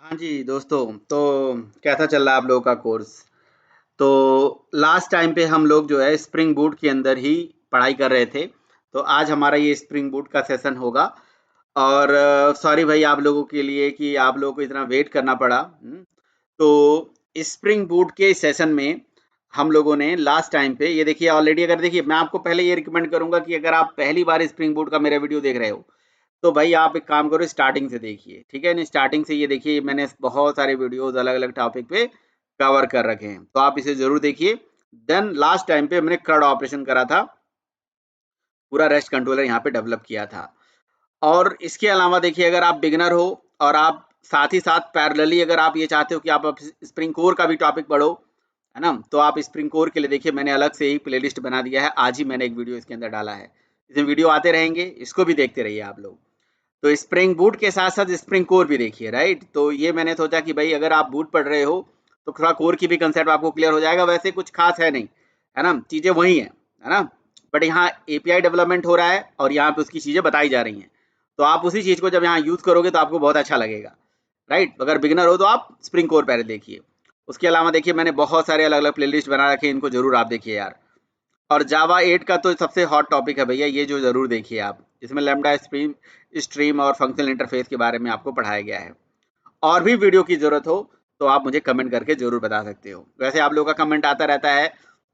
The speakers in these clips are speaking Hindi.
हाँ जी दोस्तों, तो कैसा चल रहा है आप लोगों का कोर्स? तो लास्ट टाइम पे हम लोग जो है स्प्रिंग बूट के अंदर ही पढ़ाई कर रहे थे। तो आज हमारा ये स्प्रिंग बूट का सेशन होगा। और सॉरी भाई आप लोगों के लिए कि आप लोगों को इतना वेट करना पड़ा। तो स्प्रिंग बूट के सेशन में हम लोगों ने लास्ट टाइम पे ये देखिए ऑलरेडी, अगर देखिए मैं आपको पहले ये रिकमेंड करूंगा कि अगर आप पहली बार स्प्रिंग बूट का मेरा वीडियो देख रहे हो तो भाई आप एक काम करो, स्टार्टिंग से देखिए। ठीक है ना, स्टार्टिंग से ये देखिए, मैंने बहुत सारे वीडियोस अलग अलग टॉपिक पे कवर कर रखे हैं, तो आप इसे जरूर देखिए। देन लास्ट टाइम पे मैंने क्रड ऑपरेशन करा था, पूरा रेस्ट कंट्रोलर यहाँ पे डेवलप किया था। और इसके अलावा देखिए, अगर आप बिगनर हो और आप साथ ही साथ पैरेलली अगर आप ये चाहते हो कि आप स्प्रिंग कोर का भी टॉपिक पढ़ो, है ना, तो आप स्प्रिंग कोर के लिए देखिए मैंने अलग से ही प्लेलिस्ट बना दिया है। आज ही मैंने एक वीडियो इसके अंदर डाला है, इसमें वीडियो आते रहेंगे, इसको भी देखते रहिए आप लोग। तो स्प्रिंग बूट के साथ साथ स्प्रिंग कोर भी देखिए, राइट। तो ये मैंने सोचा कि भाई अगर आप बूट पढ़ रहे हो तो थोड़ा कोर की भी कंसेप्ट आपको क्लियर हो जाएगा। वैसे कुछ खास है नहीं, है ना, चीजें वही है ना। बट यहाँ एपीआई डेवलपमेंट हो रहा है और यहाँ पे उसकी चीजें बताई जा रही हैं। तो आप उसी चीज को जब यहाँ यूज करोगे तो आपको बहुत अच्छा लगेगा, राइट। अगर बिगिनर हो तो आप स्प्रिंग कोर पहले देखिए। उसके अलावा देखिए मैंने बहुत सारे अलग अलग प्लेलिस्ट बना रखे हैं, इनको जरूर आप देखिए यार। और जावा 8 का तो सबसे हॉट टॉपिक है भैया, ये जो ज़रूर देखिए आप। इसमें लैम्डा स्ट्रीम स्ट्रीम और फंक्शनल इंटरफेस के बारे में आपको पढ़ाया गया है। और भी वीडियो की ज़रूरत हो तो आप मुझे कमेंट करके ज़रूर बता सकते हो। वैसे आप लोगों का कमेंट आता रहता है,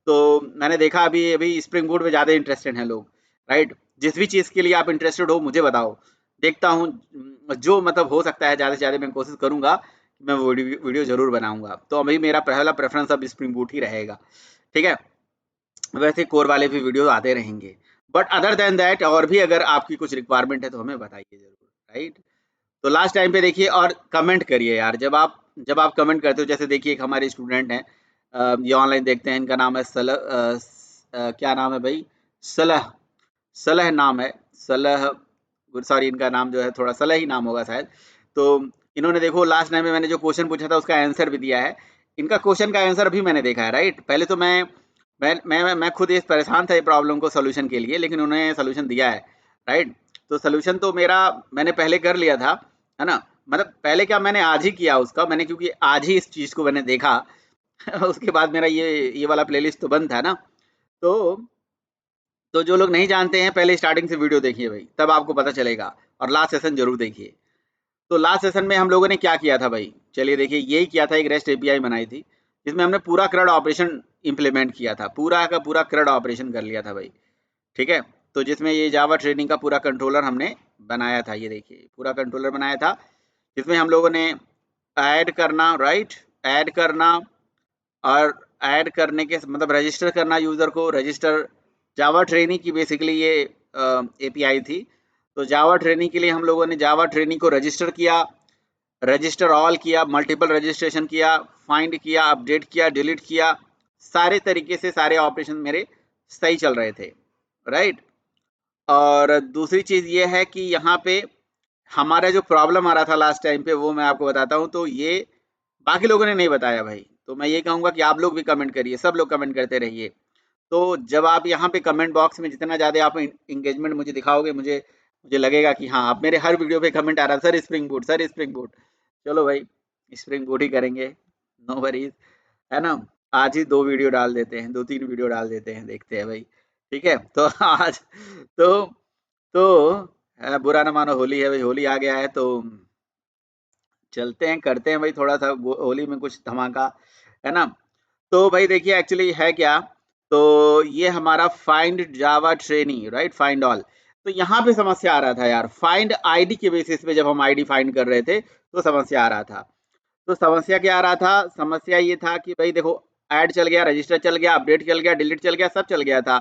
तो मैंने देखा अभी अभी स्प्रिंग बूट में ज़्यादा इंटरेस्टेड हैं लोग, राइट। जिस भी चीज़ के लिए आप इंटरेस्टेड हो मुझे बताओ, देखता हूँ। जो मतलब हो सकता है ज़्यादा से ज़्यादा मैं कोशिश करूँगा कि मैं वीडियो ज़रूर बनाऊँगा। तो अभी मेरा पहला प्रेफरेंस अब स्प्रिंग बूट ही रहेगा, ठीक है। वैसे कोर वाले भी वीडियो आते रहेंगे, बट अदर देन दैट और भी अगर आपकी कुछ रिक्वायरमेंट है तो हमें बताइए जरूर, राइट। तो लास्ट टाइम पे देखिए और कमेंट करिए यार। जब आप कमेंट करते हो, जैसे देखिए एक हमारे स्टूडेंट हैं, ये ऑनलाइन देखते हैं, इनका नाम है क्या नाम है भाई, सलह, सलह नाम है, सलह। सॉरी, इनका नाम जो है थोड़ा सलह ही नाम होगा शायद। तो इन्होंने देखो लास्ट टाइम में मैंने जो क्वेश्चन पूछा था उसका आंसर भी दिया है। इनका क्वेश्चन का आंसर भी मैंने देखा है, राइट। पहले तो मैं खुद इस परेशान था ये प्रॉब्लम को सोल्यूशन के लिए, लेकिन उन्होंने सोल्यूशन दिया है, राइट। तो सोल्यूशन तो मेरा मैंने पहले कर लिया था, है ना। मतलब पहले क्या, मैंने आज ही किया उसका, मैंने क्योंकि आज ही इस चीज़ को मैंने देखा। उसके बाद मेरा ये वाला प्लेलिस्ट तो बंद था ना। तो जो लोग नहीं जानते हैं पहले स्टार्टिंग से वीडियो देखिए भाई, तब आपको पता चलेगा। और लास्ट सेशन जरूर देखिए। तो लास्ट सेशन में हम लोगों ने क्या किया था भाई, चलिए देखिए, यही किया था, एक रेस्ट एपीआई बनाई थी जिसमें हमने पूरा क्रड ऑपरेशन इंप्लीमेंट किया था, पूरा का पूरा क्रड ऑपरेशन कर लिया था भाई, ठीक है। तो जिसमें ये जावा ट्रेनिंग का पूरा कंट्रोलर हमने बनाया था, ये देखिए पूरा कंट्रोलर बनाया था, जिसमें हम लोगों ने ऐड करना, राइट, ऐड करना, और ऐड करने के मतलब रजिस्टर करना यूज़र को, रजिस्टर। जावा ट्रेनिंग की बेसिकली ये एपीआई थी। तो जावा ट्रेनिंग के लिए हम लोगों ने जावा ट्रेनिंग को रजिस्टर किया, रजिस्टर ऑल किया, मल्टीपल रजिस्ट्रेशन किया, फाइंड किया, अपडेट किया, डिलीट किया। सारे तरीके से सारे ऑपरेशन मेरे सही चल रहे थे, राइट। और दूसरी चीज़ ये है कि यहाँ पे हमारा जो प्रॉब्लम आ रहा था लास्ट टाइम पे वो मैं आपको बताता हूँ। तो ये बाकी लोगों ने नहीं बताया भाई, तो मैं ये कहूँगा कि आप लोग भी कमेंट करिए, सब लोग कमेंट करते रहिए। तो जब आप यहाँ पे कमेंट बॉक्स में जितना ज़्यादा आप इंगेजमेंट मुझे दिखाओगे, मुझे मुझे लगेगा कि हाँ, आप मेरे हर वीडियो पे कमेंट आ रहा है, sir spring boot, sir spring boot. चलो भाई, स्प्रिंग बूट ही करेंगे, नो वरीज, है ना। आज ही 2 वीडियो डाल देते हैं, 2-3 वीडियो डाल देते हैं, देखते हैं भाई, ठीक है। तो आज तो तो बुरा ना मानो, होली है भाई, होली आ गया है, तो चलते हैं, करते हैं भाई थोड़ा सा होली में कुछ धमाका, है ना। तो भाई देखिए एक्चुअली है क्या, तो ये हमारा फाइंड जावा ट्रेनी, राइट, फाइंड ऑल। तो यहाँ पे समस्या आ रहा था यार, फाइंड आईडी के बेसिस पे जब हम आईडी फाइंड कर रहे थे तो समस्या आ रहा था। तो समस्या क्या आ रहा था, समस्या ये था कि भाई देखो, ऐड चल गया, रजिस्टर चल गया, अपडेट चल गया, डिलीट चल गया, सब चल गया था।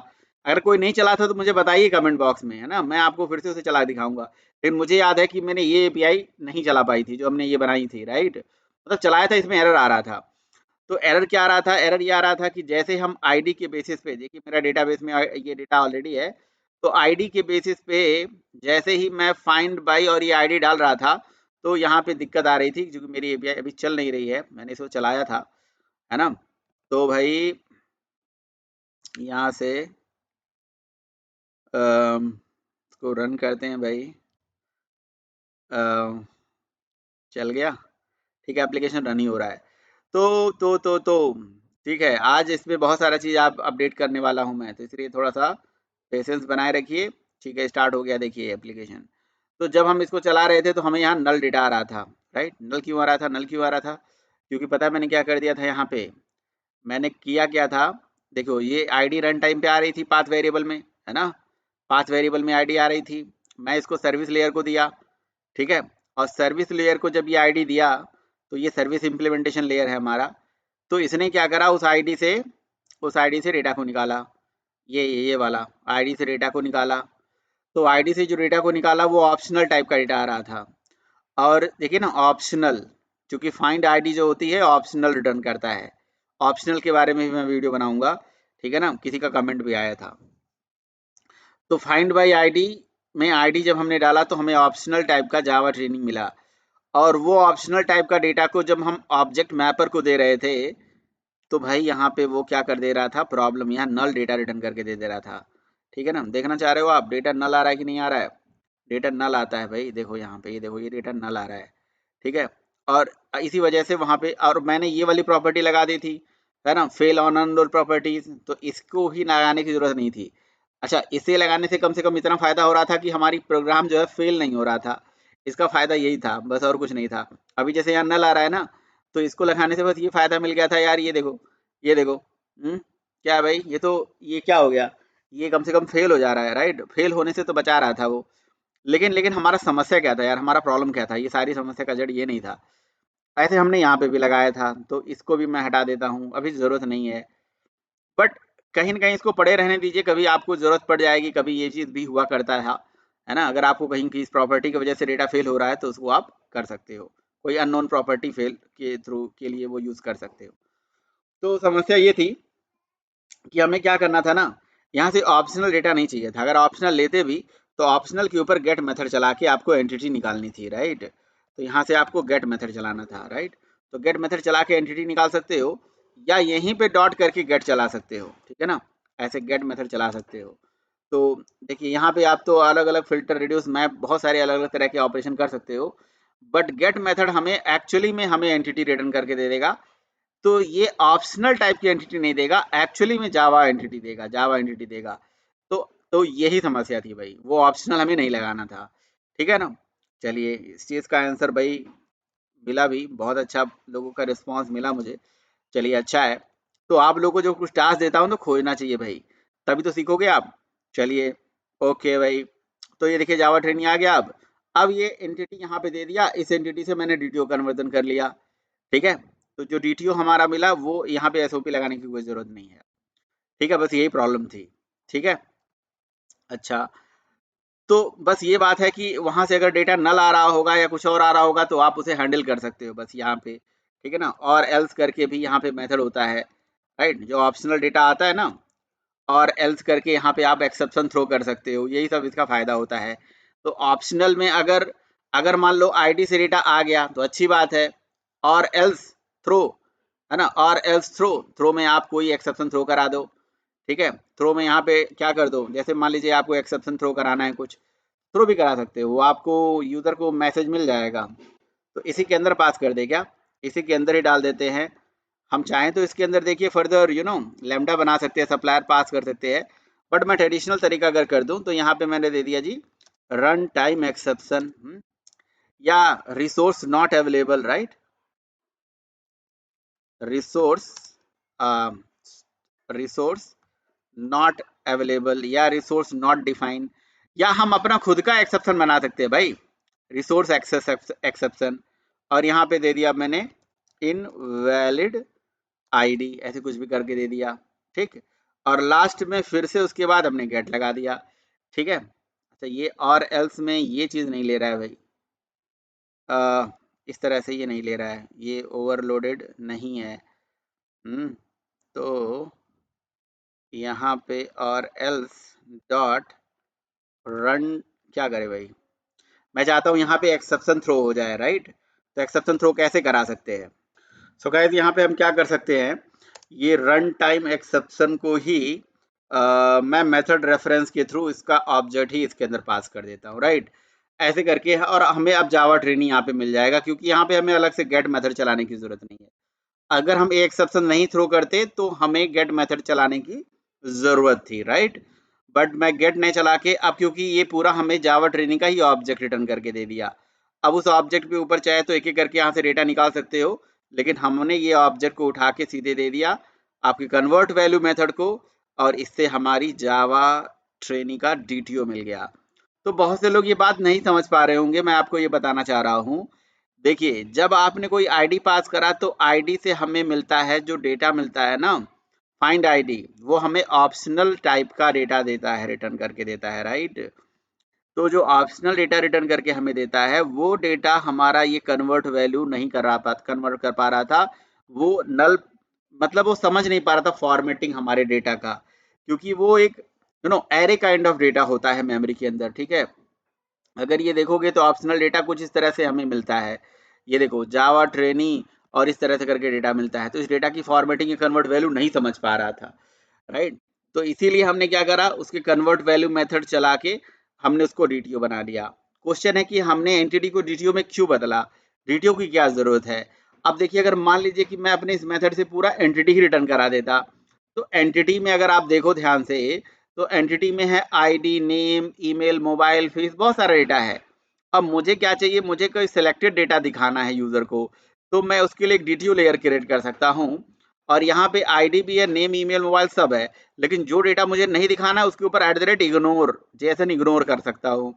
अगर कोई नहीं चला था तो मुझे बताइए कमेंट बॉक्स में, है ना, मैं आपको फिर से उसे चला दिखाऊंगा। लेकिन मुझे याद है कि मैंने ये एपीआई नहीं चला पाई थी जो हमने ये बनाई थी, राइट। मतलब चलाया था, इसमें एरर आ रहा था। तो एरर क्या आ रहा था, एरर ये आ रहा था कि जैसे हम आईडी के बेसिस पे, देखिए मेरा डेटाबेस में ये डेटा ऑलरेडी है। तो आईडी के बेसिस पे जैसे ही मैं फाइंड बाई और ये आईडी डाल रहा था, तो यहाँ पे दिक्कत आ रही थी क्योंकि मेरी एपीआई अभी चल नहीं रही है, मैंने इसको चलाया था, है ना। तो भाई यहाँ से इसको रन करते हैं भाई। अम, चल गया, ठीक है, एप्लीकेशन रन ही हो रहा है। तो ठीक है, आज इसमें बहुत सारा चीज़ आप अपडेट करने वाला हूँ मैं, तो इसलिए थोड़ा सा पेशेंस बनाए रखिए। ठीक है, स्टार्ट हो गया, देखिए एप्लीकेशन। तो जब हम इसको चला रहे थे तो हमें यहाँ नल डेटा आ रहा था, राइट। नल क्यों आ रहा था, नल क्यों आ रहा था? क्योंकि पता है मैंने क्या कर दिया था यहाँ पे, मैंने किया क्या था, देखो ये आईडी रन टाइम पे आ रही थी पाथ वेरिएबल में, है ना, पाथ वेरिएबल में आईडी आ रही थी, मैं इसको सर्विस लेयर को दिया, ठीक है। और सर्विस लेयर को जब ये आईडी दिया तो ये सर्विस इम्प्लीमेंटेशन लेयर है हमारा, तो इसने क्या करा, उस आईडी से डेटा को निकाला, ये वाला आईडी से डेटा को निकाला। तो आईडी से जो डेटा को निकाला वो ऑप्शनल टाइप का डेटा आ रहा था। और देखिए ना, ऑप्शनल, क्योंकि फाइंड आईडी जो होती है ऑप्शनल रिटर्न करता है। ऑप्शनल के बारे में भी मैं वीडियो बनाऊंगा, ठीक है ना, किसी का कमेंट भी आया था। तो फाइंड बाय आईडी में आईडी जब हमने डाला तो हमें ऑप्शनल टाइप का जावा ट्रेनिंग मिला, और वो ऑप्शनल टाइप का डेटा को जब हम ऑब्जेक्ट मैपर को दे रहे थे तो भाई यहाँ पे वो क्या कर दे रहा था, प्रॉब्लम, यहाँ नल डेटा रिटर्न करके दे रहा था। ठीक है ना, देखना चाह रहे हो आप डेटा नल आ रहा है कि नहीं आ रहा है? डेटा नल आता है भाई, देखो यहाँ पे, ये देखो ये डेटा नल आ रहा है, ठीक है। और इसी वजह से वहाँ पे, और मैंने ये वाली प्रॉपर्टी लगा दी थी, है ना, फेल ऑन अनरोल प्रॉपर्टीज, तो इसको ही लगाने की जरूरत नहीं थी। अच्छा, इसे लगाने से कम इतना फायदा हो रहा था कि हमारी प्रोग्राम जो है फेल नहीं हो रहा था, इसका फायदा यही था बस, और कुछ नहीं था। अभी जैसे यहाँ नल आ रहा है ना, तो इसको लगाने से बस ये फायदा मिल गया था यार, ये देखो, ये देखो, क्या है भाई, ये क्या हो गया, ये कम से कम फेल हो जा रहा है, राइट, फेल होने से तो बचा रहा था वो। लेकिन हमारा समस्या क्या था यार, हमारा प्रॉब्लम क्या था, ये सारी समस्या का जड़ ये नहीं था। ऐसे हमने यहाँ पे भी लगाया था, तो इसको भी मैं हटा देता हूँ, अभी ज़रूरत नहीं है। बट कहीं न कहीं इसको पड़े रहने दीजिए, कभी आपको ज़रूरत पड़ जाएगी, कभी ये चीज़ भी हुआ करता है ना? अगर आपको कहीं की इस प्रॉपर्टी की वजह से डेटा फेल हो रहा है, तो उसको आप कर सकते हो। कोई अननोन प्रॉपर्टी फेल के थ्रू के लिए वो यूज़ कर सकते हो। तो समस्या ये थी कि हमें क्या करना था ना, यहाँ से ऑप्शनल डेटा नहीं चाहिए था। अगर ऑप्शनल लेते भी तो ऑप्शनल के ऊपर गेट मेथड चला के आपको एंटिटी निकालनी थी, राइट। तो यहाँ से आपको गेट मेथड चलाना था, राइट। तो गेट मेथड चला के एंटिटी निकाल सकते हो, या यहीं पे डॉट करके गेट चला सकते हो, ठीक है ना, ऐसे गेट मेथड चला सकते हो। तो देखिए यहाँ पे आप तो अलग अलग फिल्टर, रिड्यूस, मैप, बहुत सारे अलग अलग तरह के ऑपरेशन कर सकते हो, बट गेट मेथड हमें एक्चुअली में हमें एंटिटी रिटर्न करके दे देगा। तो ये ऑप्शनल टाइप की एंटिटी नहीं देगा, एक्चुअली में जावा एंटिटी देगा, जावा एंटिटी देगा। तो तो यही समस्या थी भाई, वो ऑप्शनल हमें नहीं लगाना था, ठीक है ना। चलिए, इस चीज़ का आंसर भाई मिला भी, बहुत अच्छा लोगों का रिस्पांस मिला मुझे। चलिए, अच्छा है। तो आप लोगों को जो कुछ टास्क देता हूँ तो खोजना चाहिए भाई, तभी तो सीखोगे आप। चलिए, ओके भाई। तो ये देखिए जावा ट्रेनिंग आ गया। अब ये एंटिटी यहाँ पे दे दिया, इस एंटिटी से मैंने डीटीओ कन्वर्जन कर लिया, ठीक है। तो जो डीटीओ हमारा मिला वो यहाँ पे एसओपी लगाने की कोई जरूरत नहीं है, ठीक है, बस यही प्रॉब्लम थी, ठीक है। अच्छा, तो बस ये बात है कि वहां से अगर डेटा नल आ रहा होगा या कुछ और आ रहा होगा तो आप उसे हैंडल कर सकते हो बस यहाँ पे, ठीक है ना। और एल्स करके भी यहाँ पे मेथड होता है, राइट, जो ऑप्शनल डेटा आता है ना, और एल्स करके यहाँ पे आप एक्सेप्शन थ्रो कर सकते हो, यही सब इसका फायदा होता है। तो ऑप्शनल में अगर अगर मान लो आईडी से डेटा आ गया तो अच्छी बात है, और एल्स थ्रो, है ना, और एल्स थ्रो, थ्रो में आप कोई एक्सेप्शन थ्रो करा दो, ठीक है। थ्रो में यहाँ पे क्या कर दो, जैसे मान लीजिए आपको एक्सेप्शन थ्रो कराना है, कुछ थ्रो भी करा सकते हो, वो आपको यूजर को मैसेज मिल जाएगा, तो इसी के अंदर पास कर दे, क्या इसी के अंदर ही डाल देते हैं। हम चाहें तो इसके अंदर देखिए फर्दर लैम्डा बना सकते हैं, सप्लायर पास कर सकते हैं, बट मैं ट्रेडिशनल तरीका अगर कर दूं तो यहाँ पे मैंने दे दिया जी रन टाइम एक्सेप्शन, या resource not available, right, resource resource not available, या रिसोर्स नॉट डिफाइन, या हम अपना खुद का एक्सेप्शन बना सकते हैं भाई, रिसोर्स एक्सेस एक्सेप्शन, और यहाँ पे दे दिया मैंने इनवैलिड आईडी, ऐसे कुछ भी करके दे दिया, ठीक। और लास्ट में फिर से उसके बाद हमने गेट लगा दिया, ठीक है। अच्छा, ये और एल्स में ये चीज़ नहीं ले रहा है भाई, इस तरह से ये नहीं ले रहा है, ये ओवरलोडेड नहीं है। तो यहाँ पे और एल्स डॉट रन क्या करे भाई, मैं चाहता हूँ यहाँ पे एक्सेप्शन थ्रो हो जाए, राइट। तो एक्सेप्शन थ्रो कैसे करा सकते हैं? सो गाइस, यहाँ पे हम क्या कर सकते हैं, ये रन टाइम एक्सेप्शन को ही मैं मेथड रेफरेंस के थ्रू इसका ऑब्जेक्ट ही इसके अंदर पास कर देता हूँ, राइट। ऐसे करके, और हमें अब जावा ट्रेनी यहाँ पे मिल जाएगा, क्योंकि यहाँ पे हमें अलग से गेट मेथड चलाने की जरूरत नहीं है। अगर हम एक एक्सेप्शन नहीं थ्रो करते तो हमें गेट मेथड चलाने की जरूरत थी, राइट। बट मैं गेट नहीं चला के, अब क्योंकि ये पूरा हमें जावा ट्रेनिंग का ही ऑब्जेक्ट रिटर्न करके दे दिया, अब उस ऑब्जेक्ट के ऊपर चाहे तो एक एक करके यहाँ से डेटा निकाल सकते हो, लेकिन हमने ये ऑब्जेक्ट को उठा के सीधे दे दिया आपकी कन्वर्ट वैल्यू मेथड को, और इससे हमारी जावा ट्रेनिंग का डीटीओ मिल गया। तो बहुत से लोग ये बात नहीं समझ पा रहे होंगे, मैं आपको ये बताना चाह रहा हूँ। देखिए, जब आपने कोई आईडी पास करा तो आईडी से हमें मिलता है जो डेटा मिलता है ना, फाइंड आईडी, वो हमें ऑप्शनल टाइप का डेटा देता है, रिटर्न करके देता है, राइट। तो जो ऑप्शनल डेटा रिटर्न करके हमें देता है, वो डेटा हमारा ये कन्वर्ट वैल्यू नहीं कन्वर्ट कर पा रहा था, वो नल, मतलब वो समझ नहीं पा रहा था फॉर्मेटिंग हमारे डेटा का, क्योंकि वो एक एरे काइंड ऑफ डेटा होता है मेमोरी के अंदर, ठीक है। अगर ये देखोगे तो ऑप्शनल डेटा कुछ इस तरह से हमें मिलता है, ये देखो जावा ट्रेनी और इस तरह से करके डेटा मिलता है, तो इस डेटा की फॉर्मेटिंग या कन्वर्ट वैल्यू नहीं समझ पा रहा था, राइट। तो इसीलिए हमने क्या करा, उसके कन्वर्ट वैल्यू मेथड चला के हमने उसको डीटीओ बना दिया। क्वेश्चन है कि हमने एंटिटी को डीटीओ में क्यों बदला, डीटीओ की क्या जरूरत है। अब देखिए, अगर मान लीजिए कि मैं अपने इस मेथड से पूरा एंटिटी ही रिटर्न करा देता, तो एंटिटी में अगर आप देखो ध्यान से, तो एंटिटी में है ID, name, email, mobile, fees, बहुत सारा डेटा है। अब मुझे क्या चाहिए, मुझे कोई सिलेक्टेड डेटा दिखाना है यूजर को, तो मैं उसके लिए एक डीटीओ लेयर क्रिएट कर सकता हूँ, और यहाँ पे आईडी भी है, नेम, ईमेल, मोबाइल सब है, लेकिन जो डेटा मुझे नहीं दिखाना है उसके ऊपर @ इग्नोर, जेसन इग्नोर कर सकता हूँ।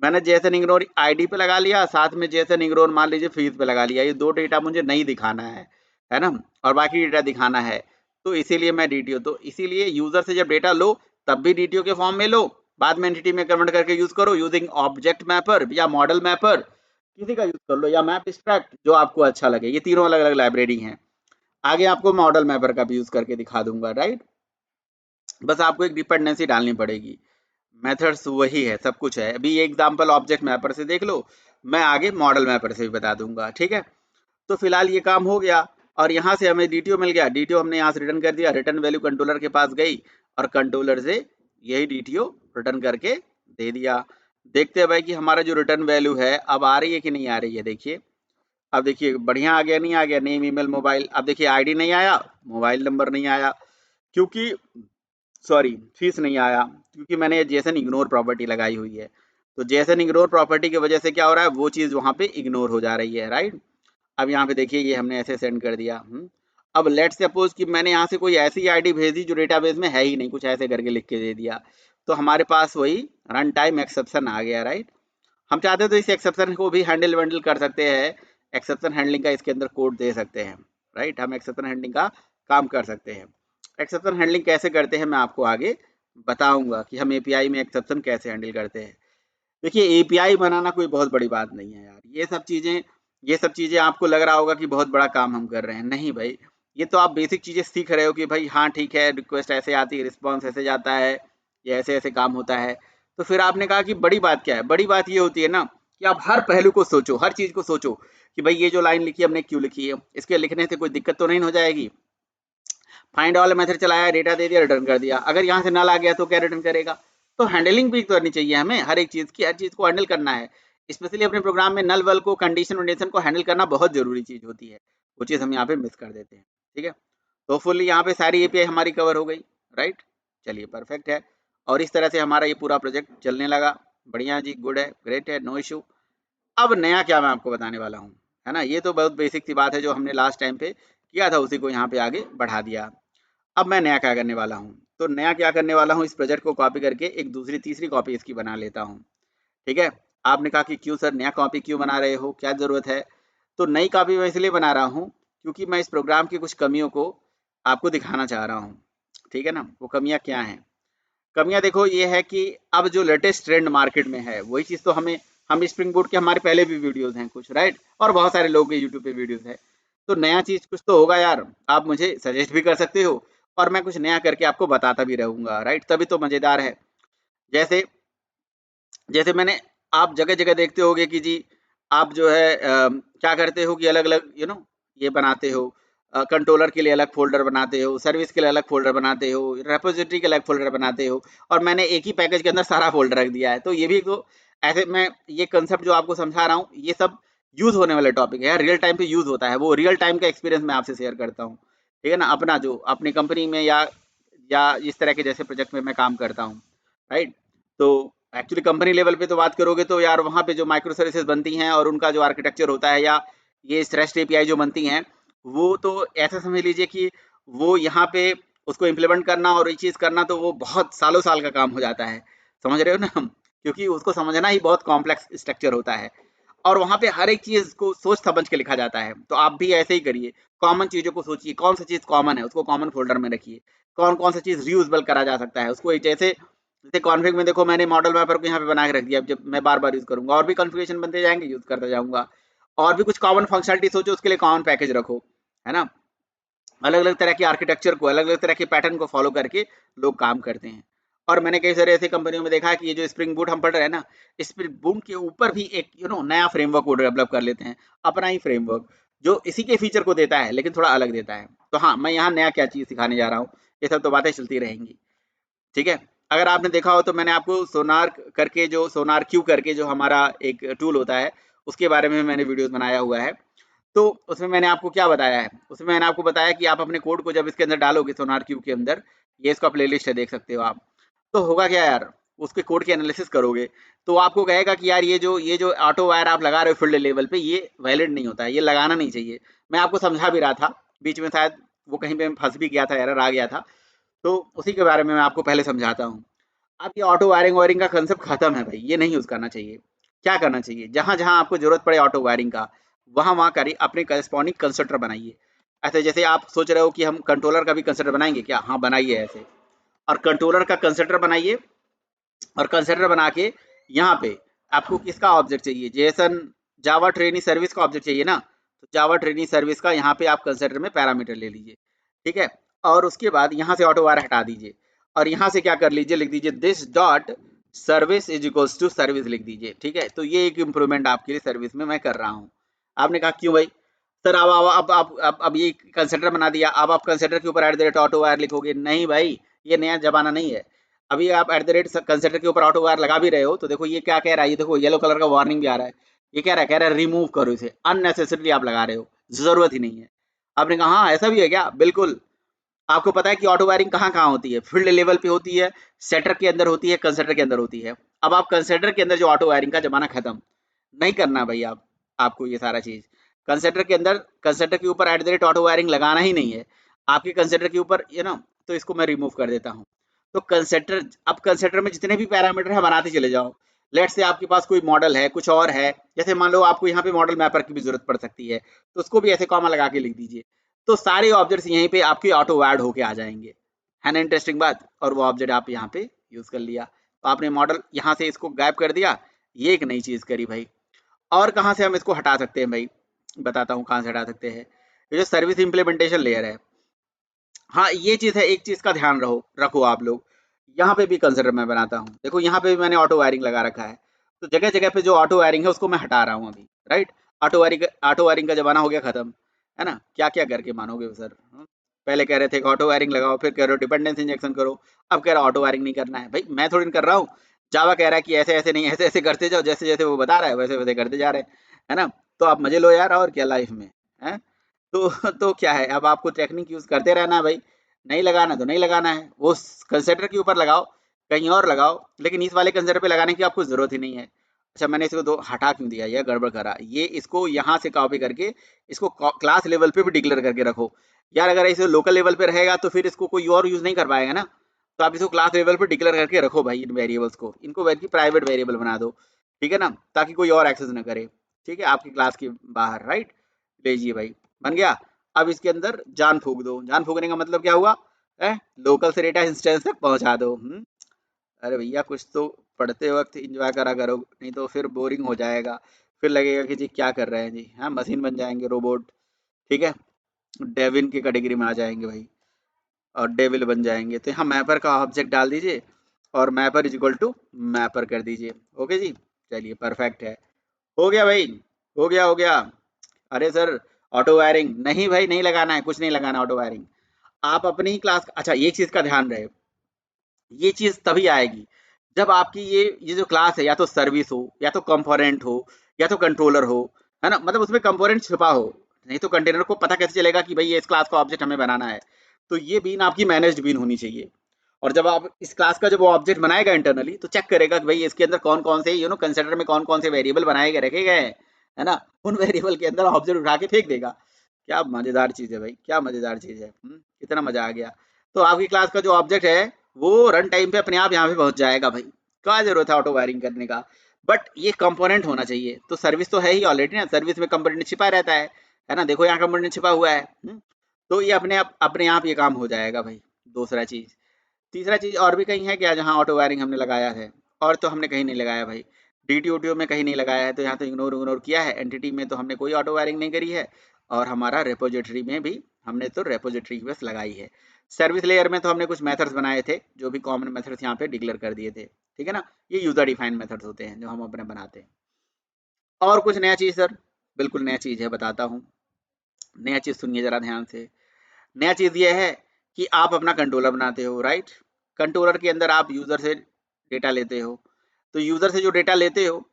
मैंने जेसन इग्नोर आईडी पे लगा लिया, साथ में जेसन इग्नोर मान लीजिए फीस पे लगा लिया, ये दो डेटा मुझे नहीं दिखाना है ना, और बाकी डेटा दिखाना है, तो इसीलिए मैं डीटीओ, तो इसीलिए यूजर से जब डेटा लो तब भी डीटीओ के फॉर्म में लो, बाद में एंटिटी में कन्वर्ट करके यूज करो यूजिंग ऑब्जेक्ट मैपर या मॉडल मैपर, किसी का यूज कर लो, या मैप एक्सट्रैक्ट, जो आपको अच्छा लगे। ये तीनों अलग अलग लाइब्रेरी हैं, आगे आपको मॉडल मैपर का भी यूज करके दिखा दूंगा, राइट। बस आपको एक डिपेंडेंसी डालनी पड़ेगी, मेथड्स वही है, सब कुछ है। अभी ये एग्जांपल ऑब्जेक्ट मैपर से देख लो, मैं आगे मॉडल मैपर से भी बता दूंगा, ठीक है। तो फिलहाल ये काम हो गया, और यहाँ से हमें डीटीओ मिल गया, डीटीओ हमने यहाँ से रिटर्न कर दिया, रिटर्न वैल्यू कंट्रोलर के पास गई, और कंट्रोलर से यही डीटीओ रिटर्न करके दे दिया। देखते हैं भाई कि हमारा जो रिटर्न वैल्यू है अब आ रही है कि नहीं आ रही है। देखिए, अब देखिए बढ़िया आ गया, नहीं आ गया, नेम, ईमेल, मोबाइल। अब देखिए आईडी नहीं आया, मोबाइल नंबर नहीं आया, क्योंकि सॉरी फीस नहीं आया, क्योंकि मैंने जेसन इग्नोर प्रॉपर्टी लगाई हुई है। तो जेसन इग्नोर प्रॉपर्टी की वजह से क्या हो रहा है, वो चीज़ वहाँ पे इग्नोर हो जा रही है, राइट। अब यहाँ पे देखिए ये हमने ऐसे सेंड कर दिया। अब लेट सपोज कि मैंने यहाँ से कोई ऐसी आईडी भेज दी जो डेटाबेस में है ही नहीं, कुछ ऐसे करके लिख के दे दिया, तो हमारे पास वही रन टाइम एक्सेप्शन आ गया, राइट। हम चाहते हैं तो इस एक्सेप्शन को भी हैंडल वैंडल कर सकते हैं, एक्सेप्शन हैंडलिंग का इसके अंदर कोड दे सकते हैं, राइट। हम एक्सेप्शन हैंडलिंग का काम कर सकते हैं। एक्सेप्शन हैंडलिंग कैसे करते हैं मैं आपको आगे बताऊंगा कि हम एपीआई में एक्सेप्शन कैसे हैंडल करते हैं। देखिए, एपीआई बनाना कोई बहुत बड़ी बात नहीं है यार, ये सब चीज़ें आपको लग रहा होगा कि बहुत बड़ा काम हम कर रहे हैं, नहीं भाई। ये तो आप बेसिक चीज़ें सीख रहे हो कि भाई हाँ ठीक है, रिक्वेस्ट ऐसे आती है, रिस्पॉन्स ऐसे जाता है, ये ऐसे ऐसे काम होता है। तो फिर आपने कहा कि बड़ी बात क्या है, बड़ी बात ये होती है ना कि आप हर पहलू को सोचो, हर चीज़ को सोचो कि भाई ये जो लाइन लिखी है हमने क्यों लिखी है, इसके लिखने से कोई दिक्कत तो नहीं हो जाएगी। फाइंड ऑल मेथड चलाया, डेटा दे दिया, रिटर्न कर दिया, अगर यहाँ से नल आ गया तो क्या रिटर्न करेगा। तो हैंडलिंग भी करनी चाहिए हमें, हर एक चीज़ की, हर चीज़ को हैंडल करना है। स्पेशली अपने प्रोग्राम में नल वल को, कंडीशन वंडीशन को हैंडल करना बहुत जरूरी चीज़ होती है, वो चीज़ हम यहाँ पे मिस कर देते हैं, ठीक है। तो फुल्ली यहाँ पे सारी एपीआई हमारी कवर हो गई, राइट। चलिए परफेक्ट है, और इस तरह से हमारा ये पूरा प्रोजेक्ट चलने लगा। बढ़िया जी, गुड है, ग्रेट है, नो इशू। अब नया क्या मैं आपको बताने वाला हूँ, है ना, ये तो बहुत बेसिक सी बात है जो हमने लास्ट टाइम पे किया था, उसी को यहाँ पे आगे बढ़ा दिया। अब मैं नया क्या करने वाला हूँ, तो नया क्या करने वाला हूँ, इस प्रोजेक्ट को कॉपी करके एक दूसरी तीसरी कॉपी इसकी बना लेता हूँ, ठीक है। आपने कहा कि क्यों सर नया कॉपी क्यों बना रहे हो, क्या ज़रूरत है। तो नई कॉपी मैं इसलिए बना रहा हूँ क्योंकि मैं इस प्रोग्राम की कुछ कमियों को आपको दिखाना चाह रहा हूँ, ठीक है ना। वो कमियाँ क्या हैं, कमियाँ देखो ये है कि अब जो लेटेस्ट ट्रेंड मार्केट में है वही चीज़ तो हम स्प्रिंग बोर्ड के हमारे पहले भी वीडियोस हैं कुछ, राइट, और बहुत सारे लोगों के यूट्यूब पे वीडियोस है। तो नया चीज़ कुछ तो होगा यार, आप मुझे सजेस्ट भी कर सकते हो, और मैं कुछ नया करके आपको बताता भी रहूंगा, राइट, तभी तो मज़ेदार है। जैसे जैसे मैंने, आप जगह जगह देखते होगे कि जी आप जो है क्या करते हो कि अलग अलग ये बनाते हो, कंट्रोलर के लिए अलग फोल्डर बनाते हो, सर्विस के लिए अलग फोल्डर बनाते हो, रेपोजिटरी के अलग फोल्डर बनाते हो, और मैंने एक ही पैकेज के अंदर सारा फोल्डर रख दिया है। तो ये भी तो ऐसे मैं ये कंसेप्ट जो आपको समझा रहा हूँ ये सब यूज होने वाले टॉपिक है, रियल टाइम पे यूज होता है, वो रियल टाइम का एक्सपीरियंस मैं आपसे शेयर करता हूँ, ठीक है ना, अपना जो अपनी कंपनी में या इस तरह के जैसे प्रोजेक्ट में मैं काम करता हूँ, राइट। तो एक्चुअली कंपनी लेवल पे तो बात करोगे तो यार वहाँ पे जो माइक्रो सर्विसेज बनती हैं और उनका जो आर्किटेक्चर होता है या ये रेस्ट एपीआई जो बनती हैं, वो तो ऐसा समझ लीजिए कि वो यहाँ पे उसको इम्प्लीमेंट करना और ये चीज़ करना तो वो बहुत सालों साल का काम हो जाता है, समझ रहे हो ना हम, क्योंकि उसको समझना ही बहुत कॉम्प्लेक्स स्ट्रक्चर होता है और वहाँ पे हर एक चीज़ को सोच समझ के लिखा जाता है। तो आप भी ऐसे ही करिए, कॉमन चीज़ों को सोचिए, कौन सी चीज़ कॉमन है उसको कॉमन फोल्डर में रखिए, कौन कौन सी चीज़ रीयूजेबल करा जा सकता है उसको, जैसे जैसे कॉन्फ़िग में देखो मैंने मॉडल मैपर को यहाँ पे बना के रख दिया, अब जब मैं बार बार यूज़ करूँगा और भी कॉन्फ़िगरेशन बनते जाएंगे, यूज़ करता जाऊँगा। और भी कुछ कॉमन फंक्शनलिटी सोचो, उसके लिए कॉमन पैकेज रखो, है ना। अलग अलग तरह के आर्किटेक्चर को, अलग अलग तरह के पैटर्न को फॉलो करके लोग काम करते हैं। और मैंने कई सारे ऐसे कंपनियों में देखा है कि ये जो स्प्रिंग बूट हम पढ़ रहे हैं ना, स्प्रिंग बूट के ऊपर भी एक नया फ्रेमवर्क को डेवलप कर लेते हैं, अपना ही फ्रेमवर्क जो इसी के फीचर को देता है लेकिन थोड़ा अलग देता है। तो हाँ, मैं यहाँ नया क्या चीज़ सिखाने जा रहा हूँ, ये सब तो बातें चलती रहेंगी, ठीक है। अगर आपने देखा हो तो मैंने आपको सोनार करके जो सोनार क्यू करके जो हमारा एक टूल होता है उसके बारे में मैंने वीडियोस बनाया हुआ है। तो उसमें मैंने आपको क्या बताया है, उसमें मैंने आपको बताया कि आप अपने कोड को जब इसके अंदर डालोगे सोनार क्यूब के अंदर, ये इसका प्लेलिस्ट है देख सकते हो आप, तो होगा क्या यार, उसके कोड की एनालिसिस करोगे तो आपको कहेगा कि यार ये जो ऑटो वायर आप लगा रहे हो फील्ड लेवल पे ये वैलिड नहीं होता है, ये लगाना नहीं चाहिए। मैं आपको समझा भी रहा था, बीच में शायद वो कहीं पे फंस भी गया था, एरर आ गया था, तो उसी के बारे में मैं आपको पहले समझाता हूँ। अब ये ऑटो वायरिंग वायरिंग का कंसेप्ट खत्म है भाई, ये नहीं यूज करना चाहिए। क्या करना चाहिए, जहां जहां आपको जरूरत पड़े ऑटो वायरिंग का वहां वहां करिए, अपने करस्पॉन्डिंग कंस्ट्रक्टर बनाइए। ऐसे जैसे आप सोच रहे हो कि हम कंट्रोलर का भी कंस्ट्रक्टर बनाएंगे क्या, हाँ बनाइए ऐसे, और कंट्रोलर का कंस्ट्रक्टर बनाइए और कंस्ट्रक्टर बना के यहाँ पे आपको किसका ऑब्जेक्ट चाहिए, जेसन जावा ट्रेनिंग सर्विस का ऑब्जेक्ट चाहिए ना, तो जावा ट्रेनिंग सर्विस का यहाँ पे आप कंस्ट्रक्टर में पैरामीटर ले लीजिए, ठीक है। और उसके बाद यहाँ से ऑटो वायर हटा दीजिए और यहाँ से क्या कर लीजिए, लिख दीजिए this dot service is equals to service लिख दीजिए, ठीक है। तो ये एक इम्प्रूवमेंट आपके लिए सर्विस में मैं कर रहा हूँ। आपने कहा क्यों भाई सर, अब ये कंसिडर बना दिया, अब आप कंसिडर के ऊपर at the rate auto wire लिखोगे, नहीं भाई ये नया जमाना नहीं है। अभी आप एट द रेट कंसिडर के ऊपर ऑटो वायर लगा भी रहे हो तो देखो ये क्या कह रहा है, ये देखो येलो कलर का वार्निंग भी आ रहा है, ये कह रहा है, रिमूव करो इसे, अननेसेसरीली आप लगा रहे हो, जरूरत ही नहीं है। आपने कहा हाँ ऐसा भी है क्या, बिल्कुल। आपको पता है कि ऑटो वायरिंग कहाँ कहाँ होती है, फील्ड लेवल पे होती है, सेटर के अंदर होती है, कंसिडर के अंदर होती है। अब आप कंसिडर के अंदर जो ऑटो वायरिंग का जमाना खत्म नहीं करना भाई, आप आपको ये सारा चीज कंसिडर के अंदर, कंसिडर के ऊपर at the rate auto wiring लगाना ही नहीं है आपके कंसिडर के ऊपर, तो इसको मैं रिमूव कर देता हूँ। तो कंसिडर, अब कंसिडर में जितने भी पैरामीटर है बनाते चले जाओ। लेट से आपके पास कोई मॉडल है, कुछ और है, जैसे मान लो आपको यहाँ पे मॉडल मैपर की भी जरूरत पड़ सकती है, तो उसको भी ऐसे कॉमा लगा के लिख दीजिए। तो सारे ऑब्जेक्ट्स यहीं पे आपके ऑटो ऐड होके आ जाएंगे, है ना इंटरेस्टिंग बात। और वो ऑब्जेक्ट आप यहाँ पे यूज कर लिया, तो आपने मॉडल यहाँ से इसको गायब कर दिया, ये एक नई चीज करी भाई। और कहाँ से हम इसको हटा सकते हैं भाई, बताता हूँ कहाँ से हटा सकते हैं। ये जो सर्विस इंप्लीमेंटेशन लेयर है, हाँ ये चीज है, एक चीज का ध्यान रखो आप लोग, यहाँ पे भी कंसिडर मैं बनाता हूँ, देखो यहाँ पे भी मैंने ऑटो वायरिंग लगा रखा है। तो जगह जगह पे जो ऑटो वायरिंग है उसको मैं हटा रहा हूँ अभी, राइट। ऑटो वायरिंग का जमाना हो गया खत्म, है ना। क्या क्या करके मानोगे सर, पहले कह रहे थे कि ऑटो वायरिंग लगाओ, फिर कह रहे हो डिपेंडेंस इंजेक्शन करो, अब कह रहा ऑटो वायरिंग नहीं करना है। भाई मैं थोड़ी कर रहा हूँ, जावा कह रहा है कि ऐसे ऐसे नहीं, ऐसे ऐसे करते जाओ, जैसे जैसे वो बता रहा है वैसे वैसे करते जा रहे हैं, है ना। तो आप मजे लो यार, और क्या लाइफ में है। तो तो क्या है, अब आपको टेक्निक यूज करते रहना है भाई, नहीं लगाना तो नहीं लगाना है, वो कंसिडर के ऊपर लगाओ, कहीं और लगाओ, लेकिन इस वाले कंसिडर पे लगाने की आपको जरूरत ही नहीं है। अच्छा मैंने इसको दो हटा क्यों दिया, यह गड़बड़ करा, ये इसको यहाँ से कॉपी करके इसको क्लास लेवल पे भी डिक्लेयर करके रखो यार। अगर इसे लोकल लेवल पे रहेगा तो फिर इसको कोई और यूज नहीं कर पाएगा ना, तो आप इसको क्लास लेवल पे डिक्लेयर करके रखो भाई, इन वेरिएबल्स को, इनको प्राइवेट वेरिएबल बना दो, ठीक है ना, ताकि कोई और एक्सेस ना करे, ठीक है, आपकी क्लास के बाहर, राइट। लीजिए भाई, बन गया। अब इसके अंदर जान फूक दो, जान फूकने का मतलब क्या हुआ है, लोकल से डेटा इंस्टेंस तक पहुंचा दो। अरे भैया कुछ तो पढ़ते वक्त एंजॉय करा करो, नहीं तो फिर बोरिंग हो जाएगा, फिर लगेगा कि जी क्या कर रहे हैं जी, हाँ मशीन बन जाएंगे, रोबोट, ठीक है, डेविन की कैटेगरी में आ जाएंगे भाई, और डेविल बन जाएंगे। तो यहाँ मैपर का ऑब्जेक्ट डाल दीजिए और mapper is equal to mapper कर दीजिए, ओके जी। चलिए परफेक्ट है, हो गया भाई, हो गया हो गया। अरे सर ऑटो वायरिंग नहीं भाई, नहीं लगाना है, कुछ नहीं लगाना ऑटो वायरिंग, आप अपनी ही क्लास, अच्छा एक चीज का ध्यान रहे, ये चीज तभी आएगी जब आपकी ये जो क्लास है या तो सर्विस हो या तो कंपोनेंट हो या तो कंट्रोलर हो, है ना, मतलब उसमें कंपोनेंट छुपा हो, नहीं तो कंटेनर को पता कैसे चलेगा कि भाई ये इस क्लास का ऑब्जेक्ट हमें बनाना है। तो ये बीन आपकी मैनेज्ड बीन होनी चाहिए। और जब आप इस क्लास का जब वो ऑब्जेक्ट बनाएगा इंटरनली, तो चेक करेगा कि भाई इसके अंदर कौन कौन से कंसिडर में कौन कौन से वेरिएबल बनाए गए रखे गए हैं, है ना, उन वेरिएबल के अंदर ऑब्जेक्ट उठा के फेंक देगा। क्या मजेदार चीज है भाई, क्या मजेदार चीज है। कितना मजा आ गया। तो आपकी क्लास का जो ऑब्जेक्ट है वो रन टाइम पे अपने आप यहाँ पे पहुंच जाएगा भाई। क्या जरूरत है ऑटो वायरिंग करने का। बट ये कंपोनेंट होना चाहिए। तो सर्विस तो है ही ऑलरेडी ना, सर्विस में कंपोनेंट छिपा रहता है ना, देखो यहाँ कंपोनेंट छिपा हुआ है। तो ये अपने आप ये काम हो जाएगा भाई। दूसरा चीज, तीसरा चीज और भी कहीं है क्या जहाँ ऑटो वायरिंग हमने लगाया है? और तो हमने कहीं नहीं लगाया भाई। डीटीओटीओ में कहीं नहीं लगाया है, तो यहाँ तो इग्नोर किया है। एंटिटी में तो हमने कोई ऑटो वायरिंग नहीं करी है। और हमारा रेपोजिटरी में भी हमने तो रेपोजिटरी बस लगाई है। सर्विस लेयर में तो हमने कुछ मेथड्स बनाए थे, जो भी कॉमन मेथड्स यहाँ पे डिक्लेयर कर दिए थे, ठीक है ना। ये यूजर डिफाइंड मेथड्स होते हैं जो हम अपने बनाते हैं। और कुछ नया चीज सर? बिल्कुल नया चीज है, बताता हूँ। नया चीज सुनिए जरा ध्यान से। नया चीज ये है कि आप अपना कंट्रोलर बनाते हो, राइट। कंट्रोलर के अंदर आप यूजर से डेटा लेते हो। तो यूजर से जो डेटा लेते हो,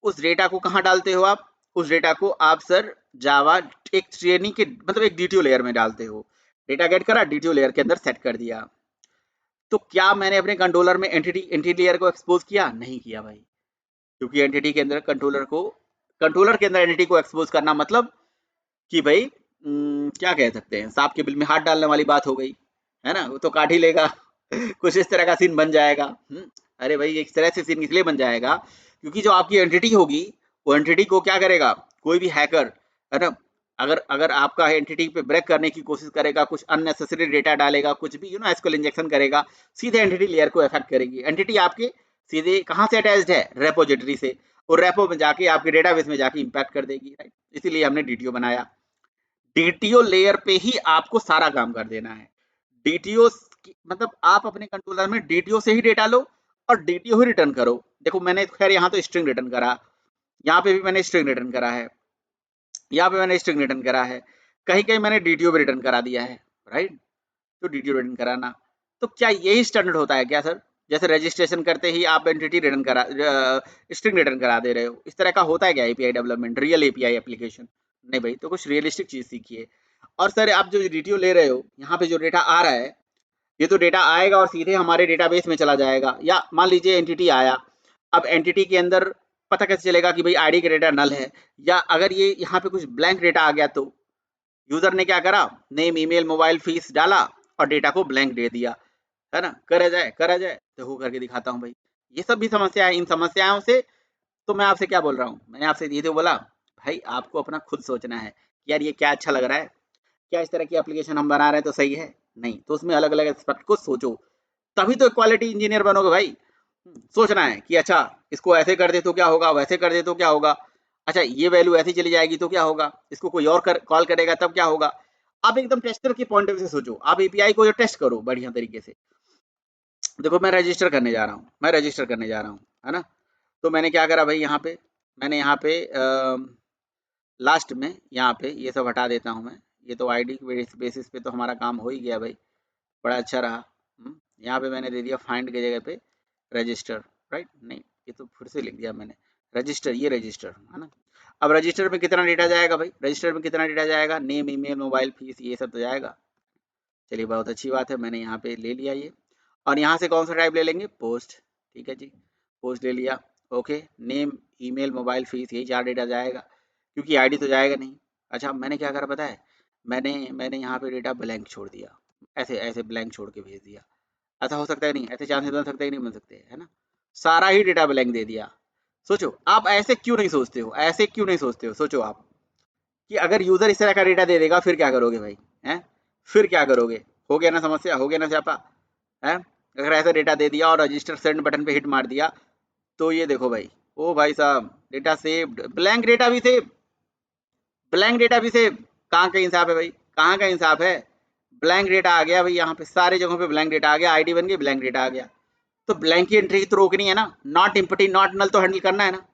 उस डेटा को कहाँ डालते हो आप? उस डेटा को आप सर जावा एक ट्रेनिंग के मतलब एक डीटीओ लेयर में डालते हो। डेटा गेट करा, डीटीओ लेयर के अंदर सेट कर दिया। तो क्या मैंने अपने कंट्रोलर में एंटिटी लेयर को एक्सपोज किया? नहीं किया भाई। क्योंकि एंटिटी के अंदर कंट्रोलर के अंदर एंटिटी को एक्सपोज करना मतलब कि भाई क्या कह सकते हैं, सांप के बिल में हाथ डालने वाली बात हो गई, है ना। वो तो काट ही लेगा। कुछ इस तरह का सीन बन जाएगा। अरे भाई एक तरह से सीन इसलिए बन जाएगा क्योंकि जो आपकी एंटिटी होगी, वो एंटिटी को क्या करेगा, कोई भी हैकर, है ना, अगर अगर आपका एंटिटी पे ब्रेक करने की कोशिश करेगा, कुछ अननेसेसरी डेटा डालेगा, कुछ भी एसक्यूएल इंजेक्शन करेगा, सीधे एंटिटी लेयर को अफेक्ट करेगी। एंटिटी आपके सीधे कहाँ से अटैच्ड है? रेपोजिटरी से। और रेपो में जाके आपके डेटाबेस में जाके इंपैक्ट कर देगी, राइट। इसीलिए हमने डीटीओ बनाया। डीटीओ लेयर पे ही आपको सारा काम कर देना है। डीटीओ मतलब आप अपने कंट्रोलर में डीटीओ से ही डेटा लो और डीटीओ ही रिटर्न करो। देखो मैंने खैर यहाँ तो स्ट्रिंग रिटर्न करा, यहाँ पे भी मैंने स्ट्रिंग रिटर्न करा है, यहाँ पे मैंने स्ट्रिंग रिटर्न करा है, कहीं कहीं मैंने डीटीओ भी रिटर्न करा दिया है, राइट। तो डीटीओ रिटर्न कराना, तो क्या यही स्टैंडर्ड होता है क्या सर? जैसे रजिस्ट्रेशन करते ही आप एंटिटी रिटर्न करा स्ट्रिंग रिटर्न करा दे रहे हो, इस तरह का होता है क्या API development, real API application? नहीं भाई, तो कुछ रियलिस्टिक चीज सीखिए। और सर आप जो डीटीओ ले रहे हो, यहाँ पे जो डेटा आ रहा है, ये तो डेटा आएगा और सीधे हमारे डेटाबेस में चला जाएगा। या मान लीजिए एंटिटी आया, अब एंटिटी के अंदर पता कैसे चलेगा कि भाई आईडी का डेटा नल है? या अगर ये यहाँ पे कुछ ब्लैंक डेटा आ गया, तो यूजर ने क्या करा, नेम ईमेल मोबाइल फीस डाला और डेटा को ब्लैंक दे दिया, है ना। करा जाए तो हो करके दिखाता हूँ भाई। ये सब भी समस्या है। इन समस्याओं से तो मैं आपसे क्या बोल रहा हूँ, मैंने आपसे ये तो बोला भाई, आपको अपना खुद सोचना है कि यार ये क्या अच्छा लग रहा है, क्या इस तरह की एप्लीकेशन हम बना रहे हैं तो सही है? नहीं, तो उसमें अलग अलग एस्पेक्ट को सोचो, तभी तो क्वालिटी इंजीनियर बनोगे भाई। सोचना है कि अच्छा इसको ऐसे कर दे तो क्या होगा, वैसे कर दे तो क्या होगा, अच्छा ये वैल्यू ऐसी चली जाएगी तो क्या होगा, इसको कोई और कॉल करेगा तब क्या होगा। आप एकदम टेस्टर के पॉइंट ऑफ व्यू से सोचो, आप एपीआई को जो टेस्ट करो बढ़िया तरीके से। देखो मैं रजिस्टर करने जा रहा हूँ, है ना। तो मैंने क्या करा भाई, यहाँ पे मैंने यहाँ पे लास्ट में यहाँ पे ये सब हटा देता हूँ मैं। ये तो आईडी के बेसिस पे तो हमारा काम हो ही गया भाई, बड़ा अच्छा रहा। यहाँ पे मैंने दे दिया फाइंड की जगह पे रजिस्टर, राइट। नहीं, ये तो फिर से लिख दिया मैंने रजिस्टर, ये रजिस्टर है ना। अब रजिस्टर में कितना डेटा जाएगा भाई, रजिस्टर में कितना डेटा जाएगा, नेम ईमेल मोबाइल फीस ये सब तो जाएगा। चलिए बहुत अच्छी बात है, मैंने यहाँ पे ले लिया ये। और यहाँ से कौन सा टाइप ले लेंगे, पोस्ट, ठीक है जी, पोस्ट ले लिया। Okay, name email mobile fees यही 4 डेटा जाएगा, क्योंकि आईडी तो जाएगा नहीं। अच्छा मैंने क्या करा पता है, मैंने मैंने यहाँ पे डेटा ब्लैंक छोड़ दिया, ऐसे ऐसे ब्लैंक छोड़ के भेज दिया। ऐसा हो सकता है नहीं, ऐसे चांसेस बन सकते हैं नहीं बन सकते, है ना। सारा ही डेटा ब्लैंक दे दिया। सोचो आप ऐसे क्यों नहीं सोचते हो, ऐसे क्यों नहीं सोचते हो, सोचो आप कि अगर यूजर इस तरह का डेटा दे देगा फिर क्या करोगे भाई, हैं? फिर क्या करोगे? हो गया ना समस्या, हो गया ना स्यापा, है। अगर ऐसा डेटा दे दिया और रजिस्टर सेंड बटन पे हिट मार दिया, तो ये देखो भाई, ओ भाई साहब डेटा सेव्ड, ब्लैंक डेटा भी सेव, ब्लैंक डेटा भी सेव। कहाँ का इंसाफ है भाई, कहाँ का इंसाफ है? ब्लैंक डेटा आ गया भाई, यहाँ पे सारे जगहों पे ब्लैंक डेटा आ गया, आईडी बन गई, ब्लैंक डेटा आ गया। तो ब्लैंक की एंट्री तो रोकनी है ना, नॉट इम्पटी नॉट नल तो हैंडल करना है ना।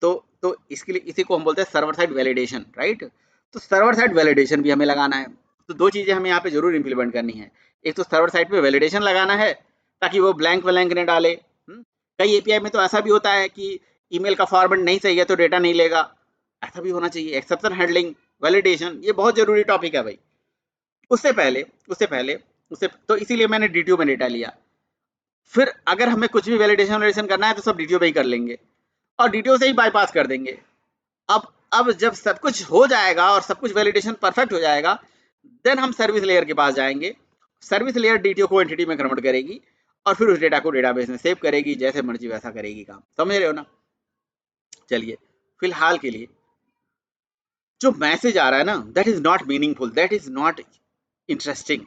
तो इसके लिए इसी को हम बोलते हैं सर्वर साइड वैलिडेशन, राइट। तो सर्वर साइड वैलिडेशन भी हमें लगाना है। तो 2 चीजें हमें यहाँ पे जरूर इंप्लीमेंट करनी है। एक तो सर्वर साइड पे वैलिडेशन लगाना है ताकि वो ब्लैंक न डाले, कई एपीआई में तो ऐसा भी होता है कि ईमेल का फॉर्मेट नहीं सही है तो डेटा नहीं लेगा, ऐसा भी होना चाहिए। एक्सेप्शन हैंडलिंग, वैलिडेशन, ये बहुत जरूरी टॉपिक है भाई। उससे तो इसीलिए मैंने डीटीओ में डेटा लिया। फिर अगर हमें कुछ भी वैलिडेशन करना है तो सब डीटीओ पे ही कर लेंगे और डीटीओ से ही बाईपास कर देंगे। अब जब सब कुछ हो जाएगा और सब कुछ वैलिडेशन परफेक्ट हो जाएगा, देन हम सर्विस लेयर के पास जाएंगे। सर्विस लेयर डीटीओ को एंटिटी में कन्वर्ट करेगी और फिर उस डेटा को डेटाबेस में सेव करेगी, जैसे मर्जी वैसा करेगी काम। समझ रहे हो ना? चलिए, फिलहाल के लिए जो मैसेज आ रहा है ना, that is not meaningful, that is not interesting.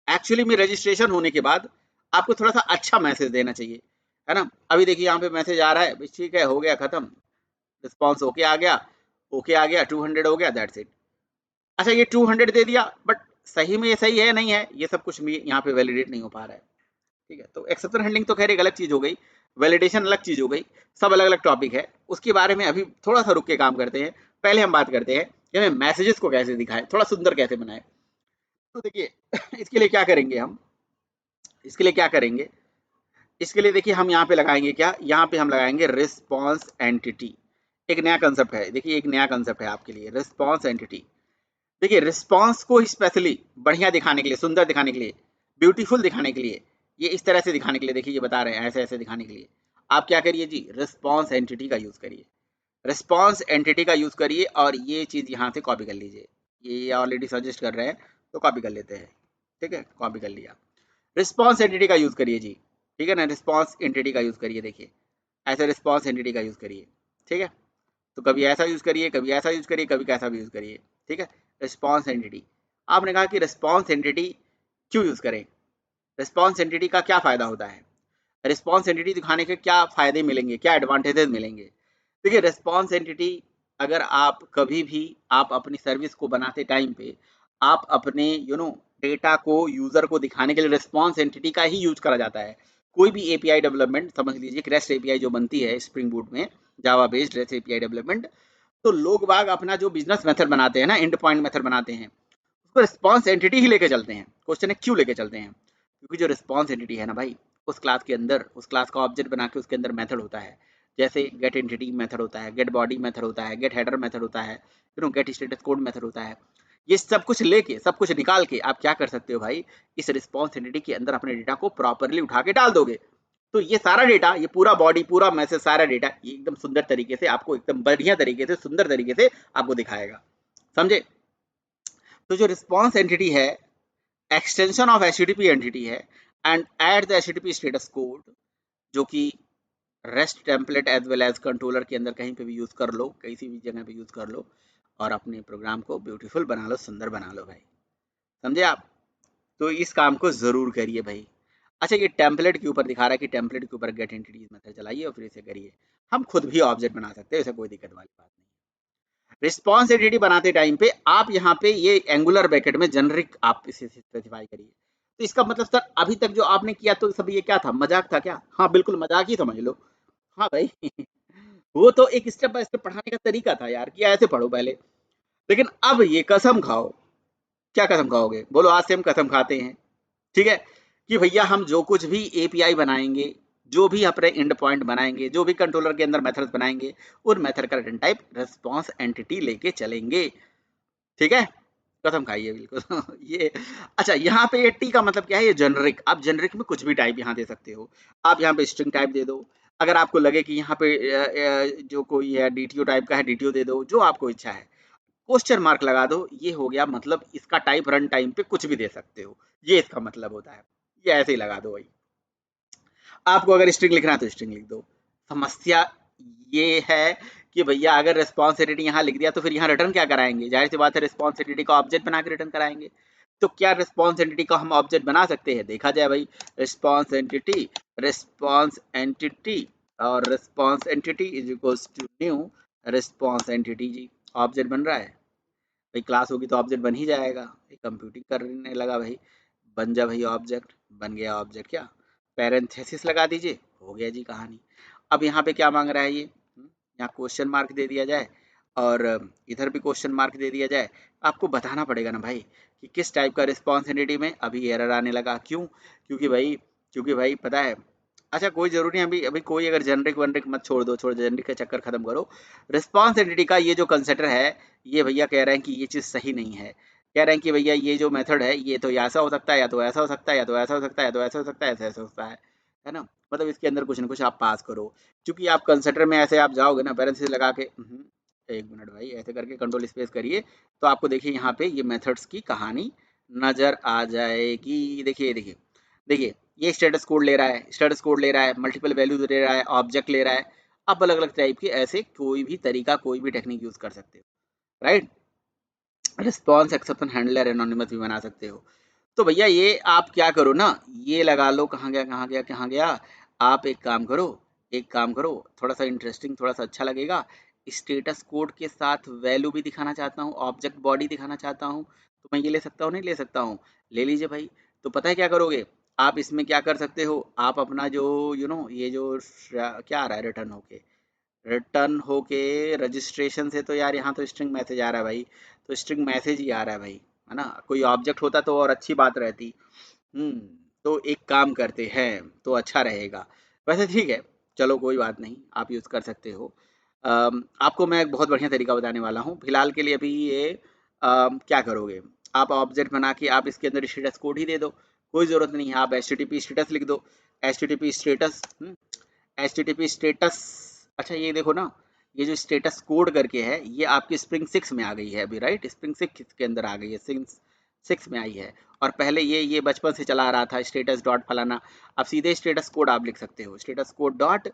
Actually में रजिस्ट्रेशन होने के बाद आपको थोड़ा सा अच्छा मैसेज देना चाहिए, है ना? अभी देखिए यहाँ पे मैसेज आ रहा है, ठीक है, हो गया खत्म, रिस्पॉन्स ओके आ गया, 200 हो गया, दैट्स इट। अच्छा, ये 200 दे दिया, बट सही में ये सही है नहीं है, ये सब कुछ यहाँ पे वैलिडेट नहीं हो पा रहा है। ठीक है, तो एक्सेप्शन हैंडलिंग तो खैर एक अलग चीज हो गई, वैलिडेशन अलग चीज हो गई, सब अलग अलग टॉपिक है, उसके बारे में अभी थोड़ा सा रुक के काम करते हैं। पहले हम बात करते हैं कि हमें मैसेजेस को कैसे दिखाएं, थोड़ा सुंदर कैसे बनाएं। तो देखिए इसके लिए क्या करेंगे हम, इसके लिए क्या करेंगे, इसके लिए देखिए हम यहाँ पे लगाएंगे क्या, यहाँ पे हम लगाएंगे रिस्पॉन्स एंटिटी। एक नया कंसेप्ट है, देखिए एक नया कंसेप्ट है आपके लिए, रिस्पॉन्स एंटिटी। देखिए रिस्पॉन्स को स्पेशली बढ़िया दिखाने के लिए, सुंदर दिखाने के लिए, ब्यूटीफुल दिखाने के लिए, ये इस तरह से दिखाने के लिए, देखिए ये बता रहे हैं ऐसे ऐसे दिखाने के लिए आप क्या करिए जी, रिस्पॉन्स एंटिटी का यूज करिए। रिस्पॉन्स एंटिटी का यूज करिए और ये चीज यहाँ से कॉपी कर लीजिए, ये ऑलरेडी सजेस्ट कर रहे हैं तो कॉपी कर लेते हैं। ठीक है, कॉपी कर लिया। रिस्पॉन्स एंटिटी का यूज करिए जी, ठीक है ना, रिस्पॉन्स एंटिटी का यूज करिए। देखिए ऐसे रिस्पॉन्स एंटिटी का यूज करिए, ठीक है। तो कभी ऐसा यूज करिए, कभी ऐसा यूज करिए, कभी कैसा भी यूज करिए, ठीक है। रिस्पॉन्स एंटिटी, आपने कहा कि रिस्पॉन्स एंटिटी क्यों यूज करें, रिस्पॉन्स एंटिटी का क्या फायदा होता है, रिस्पॉन्स एंटिटी दिखाने के क्या फायदे मिलेंगे, क्या एडवांटेजेस मिलेंगे। देखिए रिस्पॉन्स एंटिटी, अगर आप कभी भी आप अपनी सर्विस को बनाते टाइम पे आप अपने डेटा को यूजर को दिखाने के लिए रिस्पॉन्स एंटिटी का ही यूज करा जाता है। कोई भी एपीआई डेवलपमेंट, समझ लीजिए रेस्ट एपीआई जो बनती है स्प्रिंग बूट में, Java based rest API development, तो लोग बाग अपना जो बिजनेस मेथड बनाते हैं ना, एंड पॉइंट मेथड बनाते हैं, उसको रिस्पॉन्स एंटिटी ही लेके चलते हैं। क्वेश्चन है क्यों लेके चलते हैं, क्योंकि जो रिस्पॉन्स एंटिटी है ना भाई, उस क्लास के अंदर, उस क्लास का ऑब्जेक्ट बना के उसके अंदर मेथड होता है। जैसे गेट एंटिटी मेथड होता है, गेट बॉडी मेथड होता है, गेट हेडर मेथड होता है, गेट स्टेटस कोड मेथड होता है। ये सब कुछ लेके, सब कुछ निकाल के आप क्या कर सकते हो भाई, इस रिस्पॉन्स एंटिटी के अंदर अपने डेटा को प्रॉपरली उठा के डाल दोगे। तो ये सारा डेटा, ये पूरा बॉडी, पूरा मैसेज, सारा डेटा ये एकदम सुंदर तरीके से आपको, एकदम बढ़िया तरीके से, सुंदर तरीके से आपको दिखाएगा। समझे? तो जो रिस्पॉन्स एंटिटी है, एक्सटेंशन ऑफ एचटीटीपी एंटिटी है, and at the HTTP status code, जो कि rest template as well as controller के अंदर कहीं पे भी यूज कर लो, किसी भी जगह पे यूज कर लो और अपने प्रोग्राम को ब्यूटीफुल बना लो, सुंदर बना लो भाई। समझे आप? तो इस काम को जरूर करिए भाई। अच्छा, ये टेम्पलेट के ऊपर दिखा रहा है कि टेम्पलेट के ऊपर गेट एंटिटीज मेथड चलाइए और फिर इसे करिए। हम खुद भी ऑब्जेक्ट बना सकते हैं, इसे कोई दिक्कत वाली बात नहीं। रिस्पॉन्स एंटिटी बनाते टाइम पे आप यहाँ पे ये एंगुलर ब्रैकेट में जेनरिक आप इसे स्पेसिफाई करिए। तो इसका मतलब सर अभी तक जो आपने किया तो सब ये क्या था, मजाक था क्या? हाँ बिल्कुल मजाक ही समझ लो। हाँ भाई वो तो एक स्टेप बाय स्टेप पढ़ाने का तरीका था यार, कि ऐसे पढ़ो पहले। लेकिन अब ये कसम खाओ, क्या कसम खाओगे? बोलो आज से हम कसम खाते हैं, ठीक है, कि भैया हम जो कुछ भी एपीआई बनाएंगे, जो भी अपने एंड पॉइंट बनाएंगे, जो भी कंट्रोलर के अंदर मेथड्स बनाएंगे, उन मेथड का रिटर्न टाइप रिस्पॉन्स एंटिटी लेके चलेंगे। ठीक है, कसम खाइए बिल्कुल ये। अच्छा, यहाँ पे ये टी का मतलब क्या है, ये जेनरिक, आप जेनरिक में कुछ भी टाइप यहाँ दे सकते हो। आप यहाँ पे स्ट्रिंग टाइप दे दो, अगर आपको लगे कि यहाँ पे जो कोई है डीटीओ टाइप का है, डीटीओ दे दो, जो आपको इच्छा है। क्वेश्चन मार्क लगा दो, ये हो गया मतलब इसका टाइप रन टाइम पे कुछ भी दे सकते हो, ये इसका मतलब होता है। ये ऐसे ही लगा दो भाई। आपको अगर स्ट्रिंग लिखना है तो स्ट्रिंग लिख दो। समस्या ये है कि भैया अगर रिस्पॉन्सिबिलिटी यहाँ लिख दिया तो फिर यहाँ रिटर्न क्या कराएंगे? जाहिर सी बात है रिस्पॉन्सिबिलिटी का ऑब्जेक्ट बना के रिटर्न कराएंगे। तो क्या रिस्पॉन्स एंटिटी का हम ऑब्जेक्ट बना सकते हैं? देखा जाए भाई, रिस्पॉन्स एंटिटी, रिस्पॉन्स एंटिटी और response entity is equals to new response entity जी। ऑब्जेक्ट बन रहा है भाई, क्लास होगी तो ऑब्जेक्ट बन ही जाएगा। कंप्यूटिंग करने लगा भाई, बन जा भाई ऑब्जेक्ट, बन गया ऑब्जेक्ट। क्या पैरेंथेसिस लगा दीजिए, हो गया जी कहानी। अब यहाँ पे क्या मांग रहा है ये, यहाँ क्वेश्चन मार्क दे दिया जाए और इधर भी क्वेश्चन मार्क दे दिया जाए। आपको बताना पड़ेगा ना भाई कि किस टाइप का रिस्पॉन्सिबिलिटी में अभी एरर आने लगा। क्यों? क्योंकि भाई पता है अच्छा कोई जरूरी नहीं, अभी अभी कोई अगर जेनरिक वनरिक मत छोड़ दो, छोड़ जेनरिक का चक्कर खत्म करो। रिस्पॉन्स एंटिटी का ये जो कंसिडर है, ये भैया कह रहे हैं कि ये चीज़ सही नहीं है। कह रहे हैं कि भैया ये जो मेथड है ये तो ऐसा हो सकता है, या तो ऐसा हो सकता है, या तो ऐसा हो सकता है, या तो ऐसा हो सकता है, ऐसा हो सकता है ना। मतलब इसके अंदर कुछ ना कुछ आप पास करो। क्योंकि आप कंसिडर में ऐसे आप जाओगे ना पैरेंथेसिस लगा के, एक मिनट भाई, ऐसे करके कंट्रोल स्पेस करिए, तो आपको देखिए यहाँ पे ये मेथड्स की कहानी नजर आ जाएगी। देखिए देखिए देखिए, ये स्टेटस कोड ले रहा है, स्टेटस कोड ले रहा है, मल्टीपल वैल्यूज ले रहा है, ऑब्जेक्ट ले रहा है। आप अलग अलग टाइप के ऐसे कोई भी तरीका, कोई भी टेक्निक यूज कर सकते हो, right. Response exception handler anonymous भी बना सकते हो। तो भैया ये आप क्या करो ना, ये लगा लो, कहाँ गया कहाँ गया कहाँ गया। आप एक काम करो, एक काम करो, थोड़ा सा इंटरेस्टिंग, थोड़ा सा अच्छा लगेगा। स्टेटस कोड के साथ वैल्यू भी दिखाना चाहता हूँ, ऑब्जेक्ट बॉडी दिखाना चाहता हूँ, तो मैं ये ले सकता हूँ, नहीं ले सकता हूँ? ले लीजिए भाई। तो पता है क्या करोगे आप इसमें, क्या कर सकते हो आप अपना जो ये जो क्या आ रहा है रिटर्न होके, रिटर्न होके रजिस्ट्रेशन से, तो यार यहाँ तो स्ट्रिंग मैसेज आ रहा है भाई, तो स्ट्रिंग मैसेज ही आ रहा है भाई, है ना। कोई ऑब्जेक्ट होता तो और अच्छी बात रहती। हम्म। तो एक काम करते हैं, तो अच्छा रहेगा। वैसे ठीक है, चलो कोई बात नहीं, आप यूज़ कर सकते हो। आपको मैं एक बहुत बढ़िया तरीका बताने वाला हूँ फिलहाल के लिए। अभी ये क्या करोगे, आप ऑब्जेक्ट बना के आप इसके अंदर स्टेटस कोड ही दे दो, कोई ज़रूरत नहीं है। आप H T T P status लिख दो, H T T P status, HTTP status. अच्छा ये देखो ना, ये जो स्टेटस कोड करके है, ये आपकी स्प्रिंग 6 में आ गई है अभी, राइट। स्प्रिंग 6 के अंदर आ गई है, स्प्रिंग 6 में आई है। और पहले ये बचपन से चला आ रहा था, स्टेटस डॉट फलाना। अब सीधे स्टेटस कोड आप लिख सकते हो, स्टेटस कोड डॉट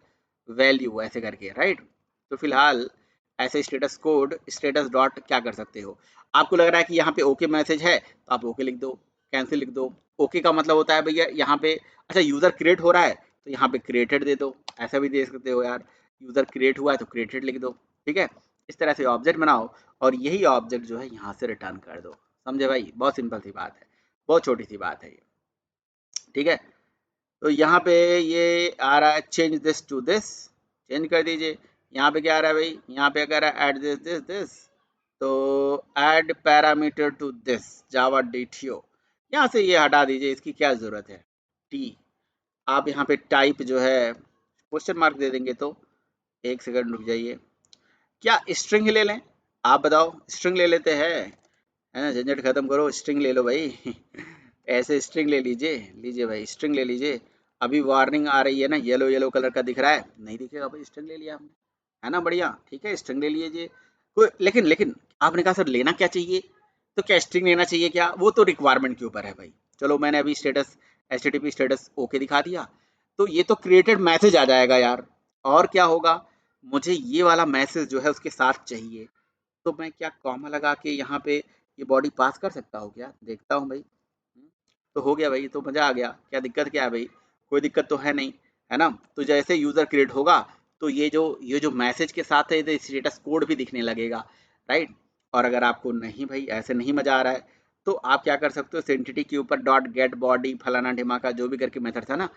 वैल्यू ऐसे करके, राइट। तो फिलहाल ऐसे स्टेटस कोड स्टेटस डॉट क्या कर सकते हो। आपको लग रहा है कि यहाँ पे ओके मैसेज है, तो आप ओके लिख दो, कैंसिल लिख दो। ओके का मतलब होता है भैया यहाँ पे, अच्छा यूजर क्रिएट हो रहा है तो यहाँ पे क्रिएटेड दे दो, ऐसा भी दे सकते हो यार। यूजर क्रिएट हुआ है तो क्रिएटेड लिख दो, ठीक है। इस तरह से ऑब्जेक्ट बनाओ, और यही ऑब्जेक्ट जो है यहाँ से रिटर्न कर दो। समझे भाई, बहुत सिंपल सी बात है, बहुत छोटी सी बात है ये, ठीक है। तो यहाँ पे ये आ रहा है change this to this, change कर दीजिए। यहाँ पे क्या आ रहा है भाई, यहाँ पे कह रहा है ऐड दिस दिस दिस, तो add parameter to this Java DTO, यहाँ से ये हटा दीजिए, इसकी क्या जरूरत है। टी, आप यहाँ पे टाइप जो है क्वेश्चन मार्क दे देंगे, तो एक सेकंड रुक जाइए। क्या स्ट्रिंग ही ले लें, आप बताओ, स्ट्रिंग ले लेते हैं, है ना, झंझट खत्म करो, स्ट्रिंग ले लो भाई। ऐसे स्ट्रिंग ले लीजिए, लीजिए भाई स्ट्रिंग ले लीजिए। अभी वार्निंग आ रही है ना, येलो येलो कलर का दिख रहा है, नहीं दिखेगा भाई, स्ट्रिंग ले लिया हमने, है ना, बढ़िया, ठीक है, स्ट्रिंग ले लीजिए। कोई लेकिन लेकिन आपने कहा सर लेना क्या चाहिए, तो क्या स्ट्रिंग लेना चाहिए क्या, वो तो रिक्वायरमेंट के ऊपर है भाई। चलो मैंने अभी स्टेटस एचटीटीपी स्टेटस ओके दिखा दिया, तो ये तो क्रिएटेड मैसेज आ जाएगा यार। और क्या होगा, मुझे ये वाला मैसेज जो है उसके साथ चाहिए, तो मैं क्या कॉमा लगा के यहाँ पे ये बॉडी पास कर सकता हूँ क्या, देखता हूँ भाई। तो हो गया भाई, तो मजा आ गया, क्या दिक्कत क्या है भाई, कोई दिक्कत तो है नहीं, है ना। तो जैसे यूजर क्रिएट होगा, तो ये जो मैसेज के साथ है, तो स्टेटस कोड भी दिखने लगेगा, राइट। और अगर आपको नहीं भाई ऐसे नहीं मजा आ रहा है, तो आप क्या कर सकते हो, एंटिटी के ऊपर डॉट गेट बॉडी फलाना ढिमाका जो भी करके मेथड था ना,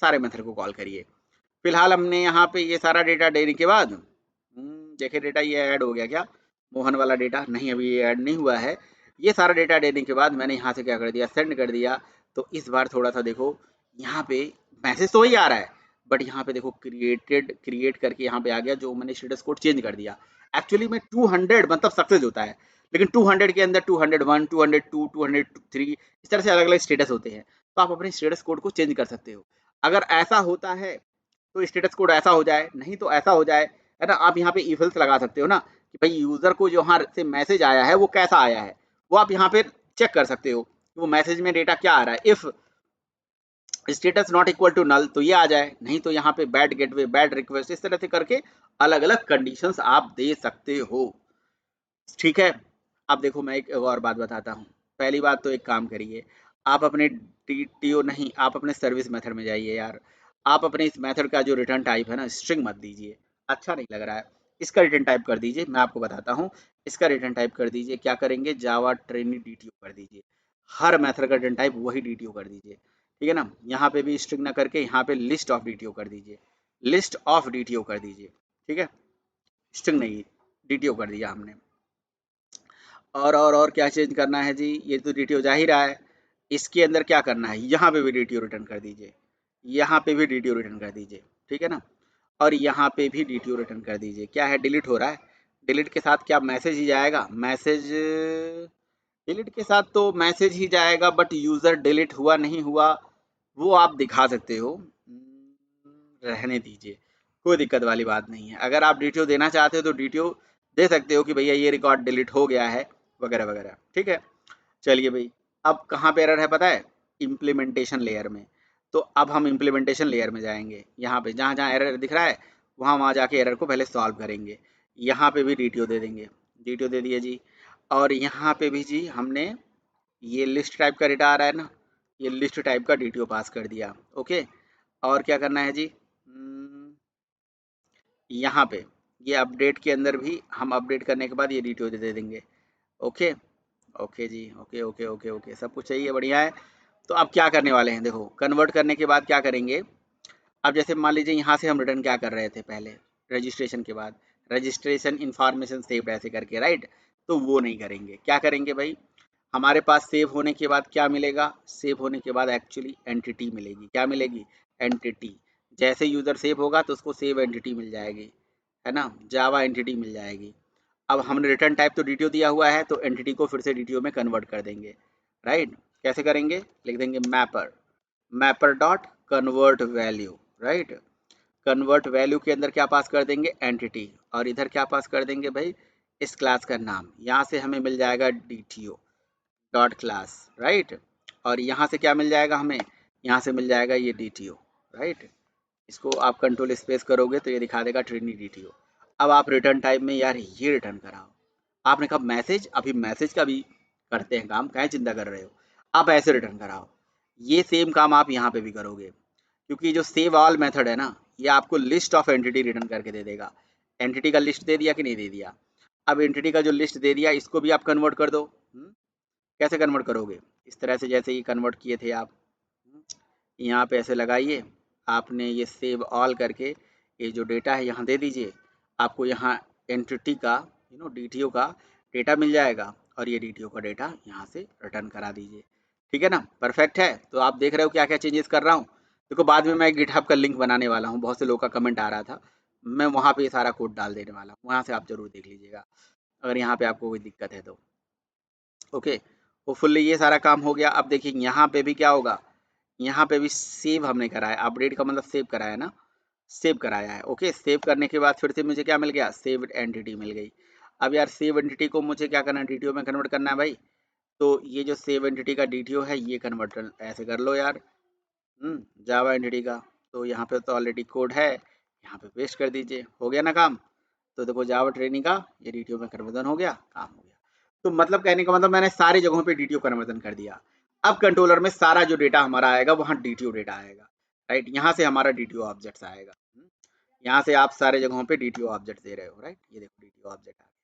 सारे मेथड को कॉल करिए। फिलहाल हमने यहाँ पे ये सारा डेटा देने के बाद, देखे डेटा ये ऐड हो गया क्या, मोहन वाला डेटा नहीं, अभी ये ऐड नहीं हुआ है। ये सारा डेटा देने के बाद मैंने यहाँ से क्या कर दिया, सेंड कर दिया। तो इस बार थोड़ा सा देखो, यहाँ पे मैसेज तो वही आ रहा है, बट यहाँ पे देखो क्रिएट करके यहाँ पे आ गया, जो मैंने स्टेटस कोड चेंज कर दिया। एक्चुअली में 200 मतलब सक्सेस होता है, लेकिन 200 के अंदर 201, 202, 203 इस तरह से अलग अलग स्टेटस होते हैं। तो आप अपने स्टेटस कोड को चेंज कर सकते हो। अगर ऐसा होता है तो स्टेटस कोड ऐसा हो जाए, नहीं तो ऐसा हो जाए, है ना। आप यहाँ पे इफ लगा सकते हो ना, कि भाई यूजर को जो यहाँ से मैसेज आया है वो कैसा आया है, वो आप यहाँ पे चेक कर सकते हो कि वो मैसेज में डेटा क्या आ रहा है। If status not equal to null तो ये आ जाए, नहीं तो यहाँ पे बैड गेटवे, बैड रिक्वेस्ट, इस तरह से करके अलग अलग कंडीशंस आप दे सकते हो, ठीक है। अब देखो मैं एक और बात बताता हूँ। पहली बात तो एक काम करिए, आप अपने टीटीओ नहीं, आप अपने सर्विस मेथड में जाइए यार। आप अपने इस मेथड का जो रिटर्न टाइप है ना, स्ट्रिंग मत दीजिए, अच्छा नहीं लग रहा है। इसका रिटर्न टाइप कर दीजिए, मैं आपको बताता हूँ। इसका रिटर्न टाइप कर दीजिए, क्या करेंगे, जावा ट्रेनी डीटीओ कर दीजिए। हर मेथड का रिटर्न टाइप वही डीटीओ कर दीजिए, ठीक है ना। यहाँ पे भी स्ट्रिंग ना करके यहाँ पे लिस्ट ऑफ डीटीओ कर दीजिए, लिस्ट ऑफ डीटीओ कर दीजिए, ठीक है। स्ट्रिंग नहीं, डीटीओ कर दिया हमने। और क्या चेंज करना है जी, ये तो डीटीओ जा ही रहा है। इसके अंदर क्या करना है, यहाँ पे भी डीटीओ रिटर्न कर दीजिए, यहाँ पे भी DTO रिटर्न कर दीजिए, ठीक है ना। और यहाँ पे भी DTO रिटर्न कर दीजिए। क्या है, डिलीट हो रहा है, डिलीट के साथ क्या मैसेज ही जाएगा, मैसेज डिलीट के साथ तो मैसेज ही जाएगा, बट यूज़र डिलीट हुआ नहीं हुआ वो आप दिखा सकते हो। रहने दीजिए, कोई दिक्कत वाली बात नहीं है। अगर आप DTO देना चाहते हो तो DTO दे सकते हो कि भैया ये रिकॉर्ड डिलीट हो गया है वगैरह वगैरह, ठीक है। चलिए भाई, अब कहाँ पे एरर है पता है, इम्प्लीमेंटेशन लेयर में। तो अब हम इम्प्लीमेंटेशन लेयर में जाएंगे, यहाँ पे जहाँ जहाँ एरर दिख रहा है वहाँ वहाँ जाके एरर को पहले सॉल्व करेंगे। यहाँ पे भी DTO दे देंगे, DTO दे दिए जी। और यहाँ पे भी जी हमने ये लिस्ट टाइप का डेटा आ रहा है ना, ये लिस्ट टाइप का DTO पास कर दिया, ओके। और क्या करना है जी, यहाँ पे ये अपडेट के अंदर भी हम अपडेट करने के बाद ये DTO दे देंगे, ओके। ओके जी, ओके ओके ओके ओके, सब कुछ सही है, बढ़िया है। तो अब क्या करने वाले हैं, देखो कन्वर्ट करने के बाद क्या करेंगे। अब जैसे मान लीजिए यहाँ से हम रिटर्न क्या कर रहे थे पहले, रजिस्ट्रेशन के बाद रजिस्ट्रेशन इन्फॉर्मेशन सेव्ड ऐसे करके, राइट। तो वो नहीं करेंगे, क्या करेंगे भाई, हमारे पास सेव होने के बाद क्या मिलेगा, सेव होने के बाद एक्चुअली एंटिटी मिलेगी, क्या मिलेगी, एंटिटी। जैसे यूज़र सेव होगा तो उसको सेव एंटिटी मिल जाएगी, है ना, जावा एंटिटी मिल जाएगी। अब हमने रिटर्न टाइप तो DTO दिया हुआ है, तो एंटिटी को फिर से DTO में कन्वर्ट कर देंगे, राइट। कैसे करेंगे, लिख देंगे mapper, mapper dot convert value, right. Convert value के अंदर क्या पास कर देंगे, एंटिटी। और इधर क्या पास कर देंगे भाई, इस क्लास का नाम। यहाँ से हमें मिल जाएगा DTO डॉट क्लास, राइट। और यहाँ से क्या मिल जाएगा हमें, यहाँ से मिल जाएगा ये DTO, राइट। इसको आप कंट्रोल स्पेस करोगे तो ये दिखा देगा ट्रिनी DTO। अब आप रिटर्न टाइप में यार ये रिटर्न कराओ। आपने कहा मैसेज, अभी मैसेज का भी करते हैं काम, क्या चिंता कर रहे हो, आप ऐसे रिटर्न कराओ। ये सेम काम आप यहाँ पे भी करोगे, क्योंकि जो सेव ऑल मेथड है ना, ये आपको लिस्ट ऑफ एंटिटी रिटर्न करके दे देगा। एंटिटी का लिस्ट दे दिया कि नहीं दे दिया। अब एंटिटी का जो लिस्ट दे दिया इसको भी आप कन्वर्ट कर दो। कैसे कन्वर्ट करोगे, इस तरह से जैसे ये कन्वर्ट किए थे आप। यहाँ पे ऐसे लगाइए, आपने ये सेव ऑल करके ये जो डेटा है यहाँ दे दीजिए। आपको यहाँ एंटिटी का DTO का डेटा मिल जाएगा, और ये DTO का डेटा यहाँ से रिटर्न करा दीजिए, ठीक है ना। परफेक्ट है। तो आप देख रहे हो क्या क्या चेंजेस कर रहा हूँ। देखो बाद में मैं गिटहब का लिंक बनाने वाला हूँ, बहुत से लोगों का कमेंट आ रहा था, मैं वहाँ पे ये सारा कोड डाल देने वाला हूँ, वहाँ से आप जरूर देख लीजिएगा अगर यहाँ पे आपको कोई दिक्कत है तो, ओके। होपफुली ये सारा काम हो गया। अब देखिए यहाँ पे भी क्या होगा, यहाँ पे भी सेव हमने करा है, अपडेट का मतलब सेव कराया ना, सेव कराया है, ओके। सेव करने के बाद फिर से मुझे क्या मिल गया, सेव एंटिटी मिल गई। अब यार सेव एंटिटी को मुझे क्या करना है, DTO में कन्वर्ट करना है भाई। तो ये जो सेव एंटिटी का DTO है ये कन्वर्ट ऐसे कर लो यार, जावा एंटिटी का। तो यहाँ पे तो ऑलरेडी कोड है, यहाँ पे पेस्ट कर दीजिए, हो गया ना काम। तो देखो जावा ट्रेनिंग का ये DTO में कन्वर्जन हो गया, काम हो गया। तो मतलब कहने का मतलब मैंने सारी जगहों पे DTO कन्वर्जन कर दिया। अब कंट्रोलर में सारा जो डेटा हमारा आएगा वहाँ DTO डेटा आएगा, राइट। यहाँ से हमारा DTO ऑब्जेक्ट्स आएगा। यहाँ से आप सारे जगहों पे DTO ऑब्जेक्ट दे रहे हो, राइट। ये देखो DTO ऑब्जेक्ट आ गया,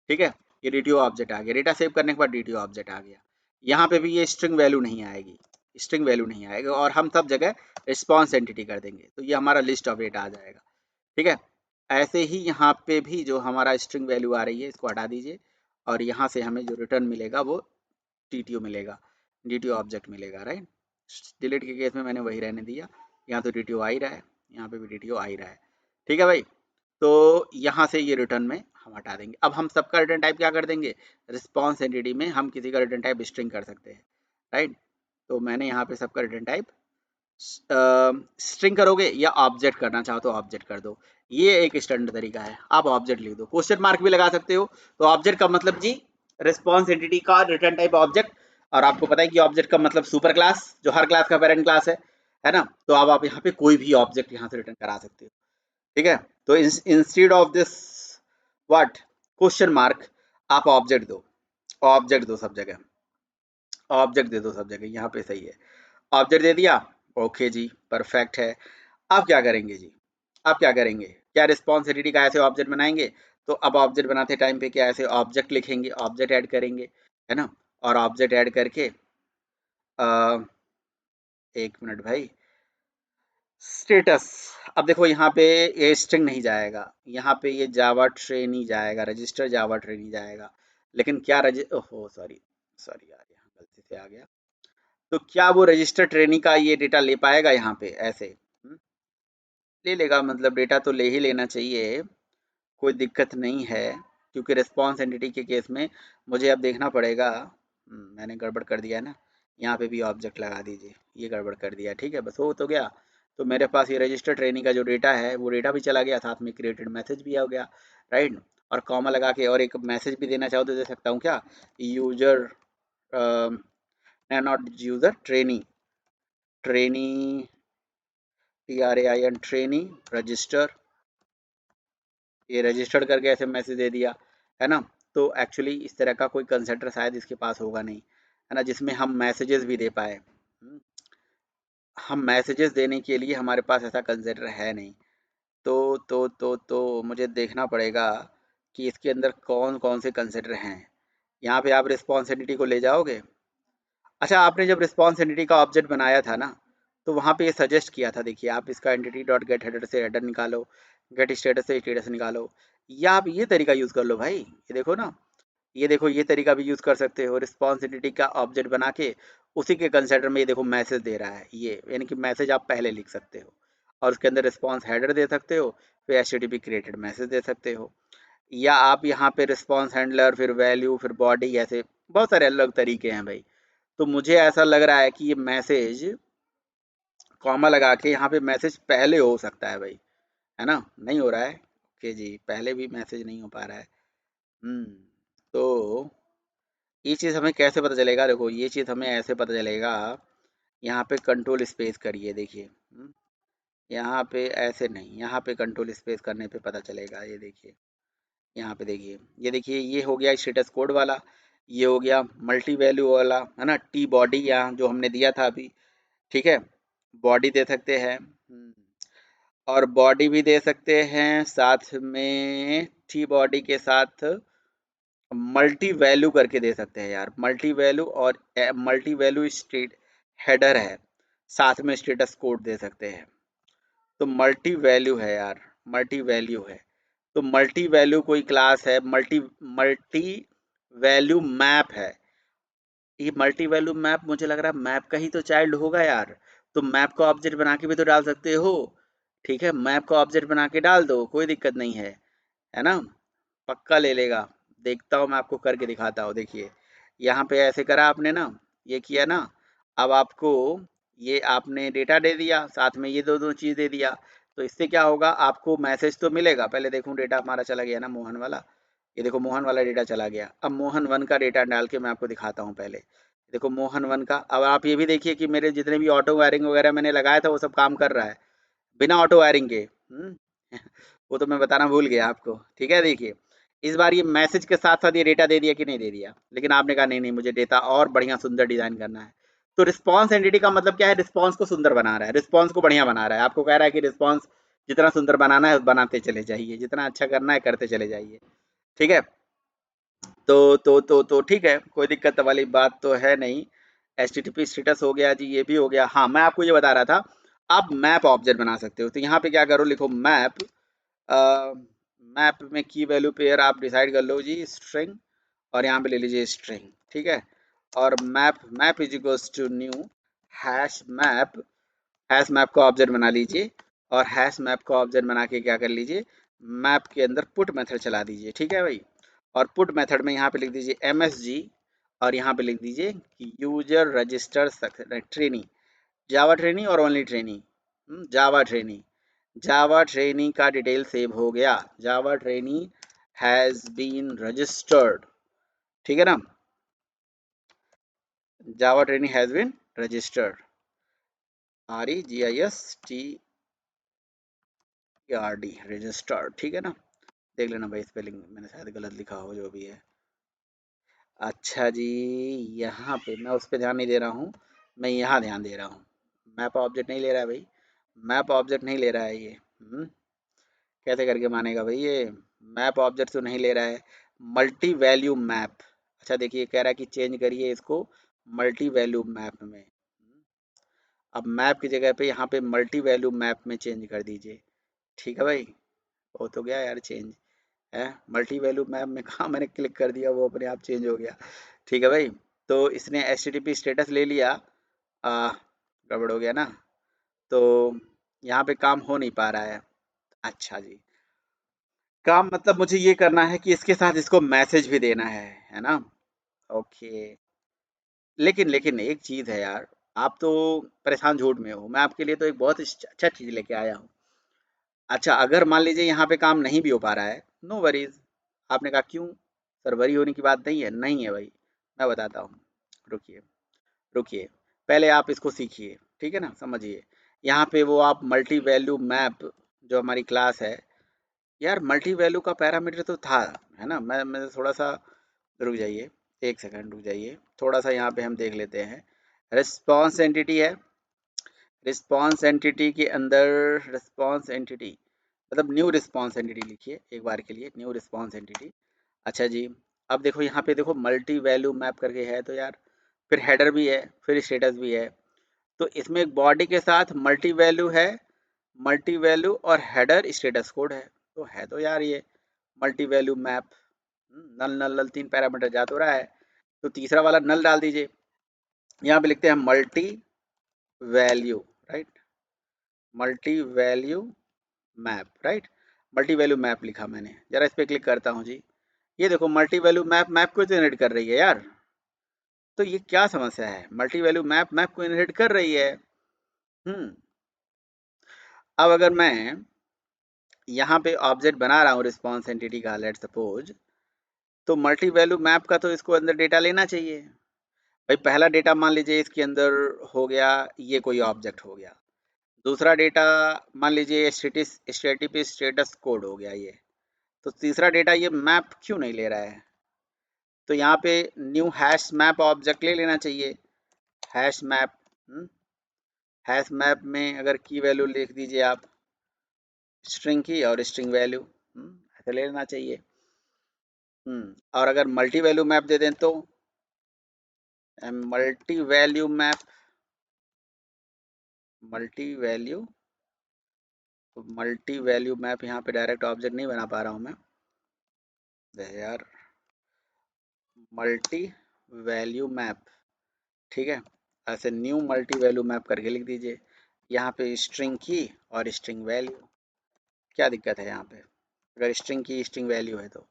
ठीक है। ये DTO ऑब्जेक्ट आ गया, डेटा सेव करने के बाद DTO ऑब्जेक्ट आ गया। यहाँ पे भी ये स्ट्रिंग वैल्यू नहीं आएगी, स्ट्रिंग वैल्यू नहीं आएगा, और हम सब जगह रिस्पॉन्स एंटिटी कर देंगे, तो ये हमारा लिस्ट ऑफ डेटा आ जाएगा, ठीक है। ऐसे ही यहाँ पे भी जो हमारा स्ट्रिंग वैल्यू आ रही है इसको हटा दीजिए, और यहाँ से हमें जो रिटर्न मिलेगा वो DTO मिलेगा, DTO ऑब्जेक्ट मिलेगा, राइट। डिलीट के केस में मैंने वही रहने दिया, यहाँ तो DTO आ ही रहा है, यहाँ पे भी DTO आ ही रहा है, ठीक है भाई। तो यहाँ से ये रिटर्न में हम हटा देंगे। अब हम सबका रिटर्न टाइप क्या कर देंगे, रिस्पॉन्स एंटिटी में हम किसी का रिटर्न टाइप स्ट्रिंग कर सकते हैं, राइट। तो मैंने यहाँ पे सबका रिटर्न टाइप स्ट्रिंग करोगे, या ऑब्जेक्ट करना चाहो तो ऑब्जेक्ट कर दो। ये एक स्टैंडर्ड तरीका है, आप ऑब्जेक्ट लिख दो, क्वेश्चन मार्क भी लगा सकते हो। तो ऑब्जेक्ट का मतलब जी रिस्पॉन्स एंटिटी का रिटर्न टाइप ऑब्जेक्ट। और आपको पता है कि ऑब्जेक्ट का मतलब सुपर क्लास, जो हर क्लास का पेरेंट क्लास है ना। तो अब आप यहाँ पे कोई भी ऑब्जेक्ट यहाँ से रिटर्न करा सकते हो, ठीक है। तो instead of this what question mark, आप ऑब्जेक्ट दो, ऑब्जेक्ट दो सब जगह, ऑब्जेक्ट दे दो सब जगह, यहाँ पे सही है। ऑब्जेक्ट दे दिया, ओके जी, परफेक्ट है। अब क्या करेंगे जी, अब क्या करेंगे, क्या रिस्पॉन्सिबिलिटी का ऐसे ऑब्जेक्ट बनाएंगे। तो अब ऑब्जेक्ट बनाते टाइम पे क्या ऐसे ऑब्जेक्ट लिखेंगे, ऑब्जेक्ट ऐड करेंगे, है ना। और ऑब्जेक्ट ऐड करके एक मिनट भाई, स्टेटस। अब देखो यहाँ पे ये स्ट्रिंग नहीं जाएगा, यहाँ पे ये जावा ट्रेनी जाएगा, रजिस्टर जावा ट्रेनी जाएगा। लेकिन क्या ओहो सॉरी, सॉरी यार यहाँ गलती से आ गया। तो क्या वो रजिस्टर ट्रेनी का ये डेटा ले पाएगा यहाँ पे ऐसे? ले लेगा, मतलब डेटा तो ले ही लेना चाहिए, कोई दिक्कत नहीं है, क्योंकि रिस्पॉन्स एंटिटी के केस में मुझे अब देखना पड़ेगा। मैंने गड़बड़ कर दिया है ना, यहाँ पे भी ऑब्जेक्ट लगा दीजिए, ये गड़बड़ कर दिया, ठीक है, बस हो तो गया। तो मेरे पास ये रजिस्टर ट्रेनिंग का जो डेटा है वो डेटा भी चला गया, साथ में क्रिएटेड मैसेज भी आ गया, राइट। और कॉमा लगा के और एक मैसेज भी देना चाहो तो दे सकता हूँ, क्या, user, not user, trainee, trainee, TRAIN, trainee register, ये रजिस्टर्ड करके ऐसे मैसेज दे दिया, है ना। तो एक्चुअली इस तरह का कोई कंसेंटर शायद इसके पास होगा नहीं, है ना, जिसमें हम मैसेजेस भी दे पाए। हम मैसेजेस देने के लिए हमारे पास ऐसा कंसेंटर है नहीं। तो मुझे देखना पड़ेगा कि इसके अंदर कौन कौन से कंसेंटर हैं। यहाँ पे आप रिस्पॉन्स एंटिटी को ले जाओगे। अच्छा, आपने जब रिस्पॉन्स एंटिटी का ऑब्जेक्ट बनाया था ना, तो वहाँ पे ये सजेस्ट किया था, देखिए आप इसका एंटिटी डॉट गेट हेडर से हेडर निकालो, गेट स्टेटस से स्टेटस निकालो, या आप ये तरीका यूज़ कर लो भाई, ये देखो ना, ये देखो, ये तरीका भी यूज़ कर सकते हो। रिस्पॉन्स एंटिटी का ऑब्जेक्ट बना के उसी के कंसेंटर में ये देखो मैसेज दे रहा है, ये यानी कि मैसेज आप पहले लिख सकते हो और उसके अंदर रिस्पॉन्स हेडर दे सकते हो, फिर एचटीटीपी क्रिएटेड मैसेज दे सकते हो, या आप यहाँ पे रिस्पॉन्स हैंडलर, फिर वैल्यू, फिर बॉडी, ऐसे बहुत सारे अलग तरीके हैं भाई। तो मुझे ऐसा लग रहा है कि ये मैसेज कॉमा लगा के यहाँ पे मैसेज पहले हो सकता है भाई, है ना, नहीं हो रहा है, ओके जी, पहले भी मैसेज नहीं हो पा रहा है। तो ये चीज़ हमें कैसे पता चलेगा, देखो ये चीज़ हमें ऐसे पता चलेगा, यहाँ पे कंट्रोल स्पेस करिए, देखिए, यहाँ पे ऐसे नहीं, यहाँ पे कंट्रोल स्पेस करने पे पता चलेगा, ये देखिए, यहाँ पे देखिए, ये देखिए, ये हो गया स्टेटस कोड वाला, ये हो गया मल्टी वैल्यू वाला, है ना, टी बॉडी यहाँ जो हमने दिया था अभी, ठीक है, बॉडी दे सकते हैं, और बॉडी भी दे सकते हैं, साथ में टी बॉडी के साथ मल्टी वैल्यू करके दे सकते हैं यार, मल्टी वैल्यू, और मल्टी वैल्यू स्टेट हेडर है, साथ में स्टेटस कोड दे सकते हैं। तो मल्टी वैल्यू है यार, मल्टी वैल्यू है, तो मल्टी वैल्यू कोई क्लास है, मल्टी मल्टी वैल्यू मैप है, ये मल्टी वैल्यू मैप मुझे लग रहा है मैप का ही तो चाइल्ड होगा यार। तो मैप का ऑब्जेक्ट बना के भी तो डाल सकते हो, ठीक है, मैप का ऑब्जेक्ट बना के डाल दो, कोई दिक्कत नहीं है ना, पक्का ले लेगा। देखता हूँ, मैं आपको करके दिखाता हूँ, देखिए, यहाँ पे ऐसे करा आपने ना, ये किया ना, अब आपको ये आपने डेटा दे दिया, साथ में ये दो दो चीज़ दे दिया, तो इससे क्या होगा, आपको मैसेज तो मिलेगा। पहले देखूँ डेटा हमारा चला गया ना मोहन वाला, ये देखो मोहन वाला डेटा चला गया। अब मोहन वन का डेटा डाल के मैं आपको दिखाता हूँ पहले, देखो मोहन वन का। अब आप ये भी देखिए कि मेरे जितने भी ऑटो वायरिंग वगैरह मैंने लगाया था वो सब काम कर रहा है बिना ऑटो वायरिंग के। वो तो मैं बताना भूल गया आपको, ठीक है। देखिए इस बार ये मैसेज के साथ साथ ये डेटा दे दिया कि नहीं दे दिया, लेकिन आपने कहा नहीं नहीं मुझे डेटा और बढ़िया सुंदर डिजाइन करना है। तो रिस्पॉन्स एंटिटी का मतलब क्या है, रिस्पॉन्स को सुंदर बना रहा है, रिस्पॉन्स को बढ़िया बना रहा है, आपको कह रहा है कि रिस्पॉन्स जितना सुंदर बनाना है बनाते चले जाइए, जितना अच्छा करना है करते चले जाइए, ठीक है। तो ठीक है, कोई दिक्कत वाली बात तो है नहीं। HTTP स्टेटस हो गया जी, ये भी हो गया। हाँ, मैं आपको ये बता रहा था, आप मैप ऑब्जेक्ट बना सकते हो। तो यहाँ पे क्या करो, लिखो मैप, मैप में की वैल्यू पेयर आप डिसाइड कर लो जी, स्ट्रिंग, और यहाँ पे ले लीजिए स्ट्रिंग, ठीक है। और map, map is equals to new hash map, hash map का ऑब्जेक्ट बना लीजिए, और हैश मैप का ऑब्जेक्ट बना के क्या कर लीजिए, मैप के अंदर पुट मेथड चला दीजिए, ठीक है भाई। और पुट मेथड में यहाँ पे लिख दीजिए MSG, और यहाँ पे लिख दीजिए कि user register trainee, Java trainee और only trainee, Java trainee, Java trainee का डिटेल सेव हो गया, Java trainee has been registered, ठीक है ना, Java trainee has been registered, REGISTRD, registered, ठीक है ना। देख लेना भाई, स्पेलिंग मैंने शायद गलत लिखा हो, जो भी है। अच्छा जी, यहाँ पे मैं उस पर ध्यान नहीं दे रहा हूँ, मैं यहाँ ध्यान दे रहा हूँ। मैप ऑब्जेक्ट नहीं ले रहा है भाई, मैप ऑब्जेक्ट नहीं ले रहा है ये, कैसे करके मानेगा भाई ये, मैप ऑब्जेक्ट तो नहीं ले रहा है, मल्टी वैल्यू मैप। अच्छा देखिए, कह रहा है कि चेंज करिए इसको मल्टी वैल्यू मैप में, अब मैप की जगह पे यहाँ पे मल्टी वैल्यू मैप में चेंज कर दीजिए, ठीक है भाई। हो तो गया यार चेंज, है मल्टी वैल्यू मैप में, कहाँ मैंने क्लिक कर दिया वो अपने आप चेंज हो गया, ठीक है भाई। तो इसने HTTP स्टेटस ले लिया, गड़बड़ हो गया ना, तो यहाँ पे काम हो नहीं पा रहा है। अच्छा जी, काम मतलब मुझे ये करना है कि इसके साथ इसको मैसेज भी देना है ना? ओके। लेकिन लेकिन एक चीज है यार, आप तो परेशान झूठ में हो, मैं आपके लिए तो एक बहुत अच्छा चीज लेके आया हूँ। अच्छा, अगर मान लीजिए यहाँ पे काम नहीं भी हो पा रहा है, नो वरीज। आपने कहा क्यों सर, वरी होने की बात नहीं है, नहीं है भाई, मैं बताता हूँ। रुकिए, रुकिए, पहले आप इसको सीखिए, ठीक है ना, समझिए। यहाँ पे वो आप मल्टी वैल्यू मैप, जो हमारी क्लास है, यार मल्टी वैल्यू का पैरामीटर तो था, है ना। मैं थोड़ा सा, रुक जाइए, एक सेकंड रुक जाइए, थोड़ा सा यहाँ पे हम देख लेते हैं। रिस्पॉन्स एंटिटी है, रिस्पॉन्स एंटिटी के अंदर, रिस्पॉन्स एंटिटी मतलब न्यू रिस्पॉन्स एंटिटी लिखिए एक बार के लिए, न्यू रिस्पॉन्स एंटिटी। अच्छा जी, अब देखो यहाँ पे देखो मल्टी वैल्यू मैप करके है, तो यार फिर हेडर भी है, फिर स्टेटस भी है, तो इसमें एक बॉडी के साथ मल्टी वैल्यू है, मल्टी वैल्यू और हेडर स्टेटस कोड है तो यार ये मल्टी वैल्यू मैप। नल नल नल तीन पैरामीटर जा तो रहा है, तो तीसरा वाला नल डाल दीजिए। यहाँ पे लिखते हैं multi value, right, multi value map, right, multi value map लिखा मैंने, जरा इस पे क्लिक करता हूँ जी। ये देखो मल्टी वैल्यू मैप मैप को जनरेट कर रही है यार, तो ये क्या समस्या है, मल्टी वैल्यू मैप मैप को इनहेरिट कर रही है। हम्म अब अगर मैं यहाँ पे ऑब्जेक्ट बना रहा हूँ रिस्पॉन्स एंटिटी का, लेट सपोज, तो मल्टी वैल्यू मैप का तो इसको अंदर डेटा लेना चाहिए भाई। पहला डेटा मान लीजिए इसके अंदर हो गया, ये कोई ऑब्जेक्ट हो गया। दूसरा डेटा मान लीजिए स्टेटिस स्टेटिक स्टेटस कोड हो गया ये। तो तीसरा डेटा ये मैप क्यों नहीं ले रहा है, तो यहाँ पे न्यू हैश मैप ऑब्जेक्ट ले लेना चाहिए। हैश मैप, हैश मैप में अगर की वैल्यू लिख दीजिए आप, स्ट्रिंग की और स्ट्रिंग वैल्यू, ऐसे ले लेना चाहिए। और अगर मल्टी वैल्यू मैप दे दें तो multi value map, multi value, तो मल्टी वैल्यू मैप यहाँ पे डायरेक्ट ऑब्जेक्ट नहीं बना पा रहा हूँ मैं यार, मल्टी वैल्यू मैप, ठीक है, ऐसे न्यू मल्टी वैल्यू मैप करके लिख दीजिए। यहाँ पे स्ट्रिंग की और स्ट्रिंग वैल्यू, क्या दिक्कत है यहाँ पे, अगर स्ट्रिंग की स्ट्रिंग वैल्यू है तो।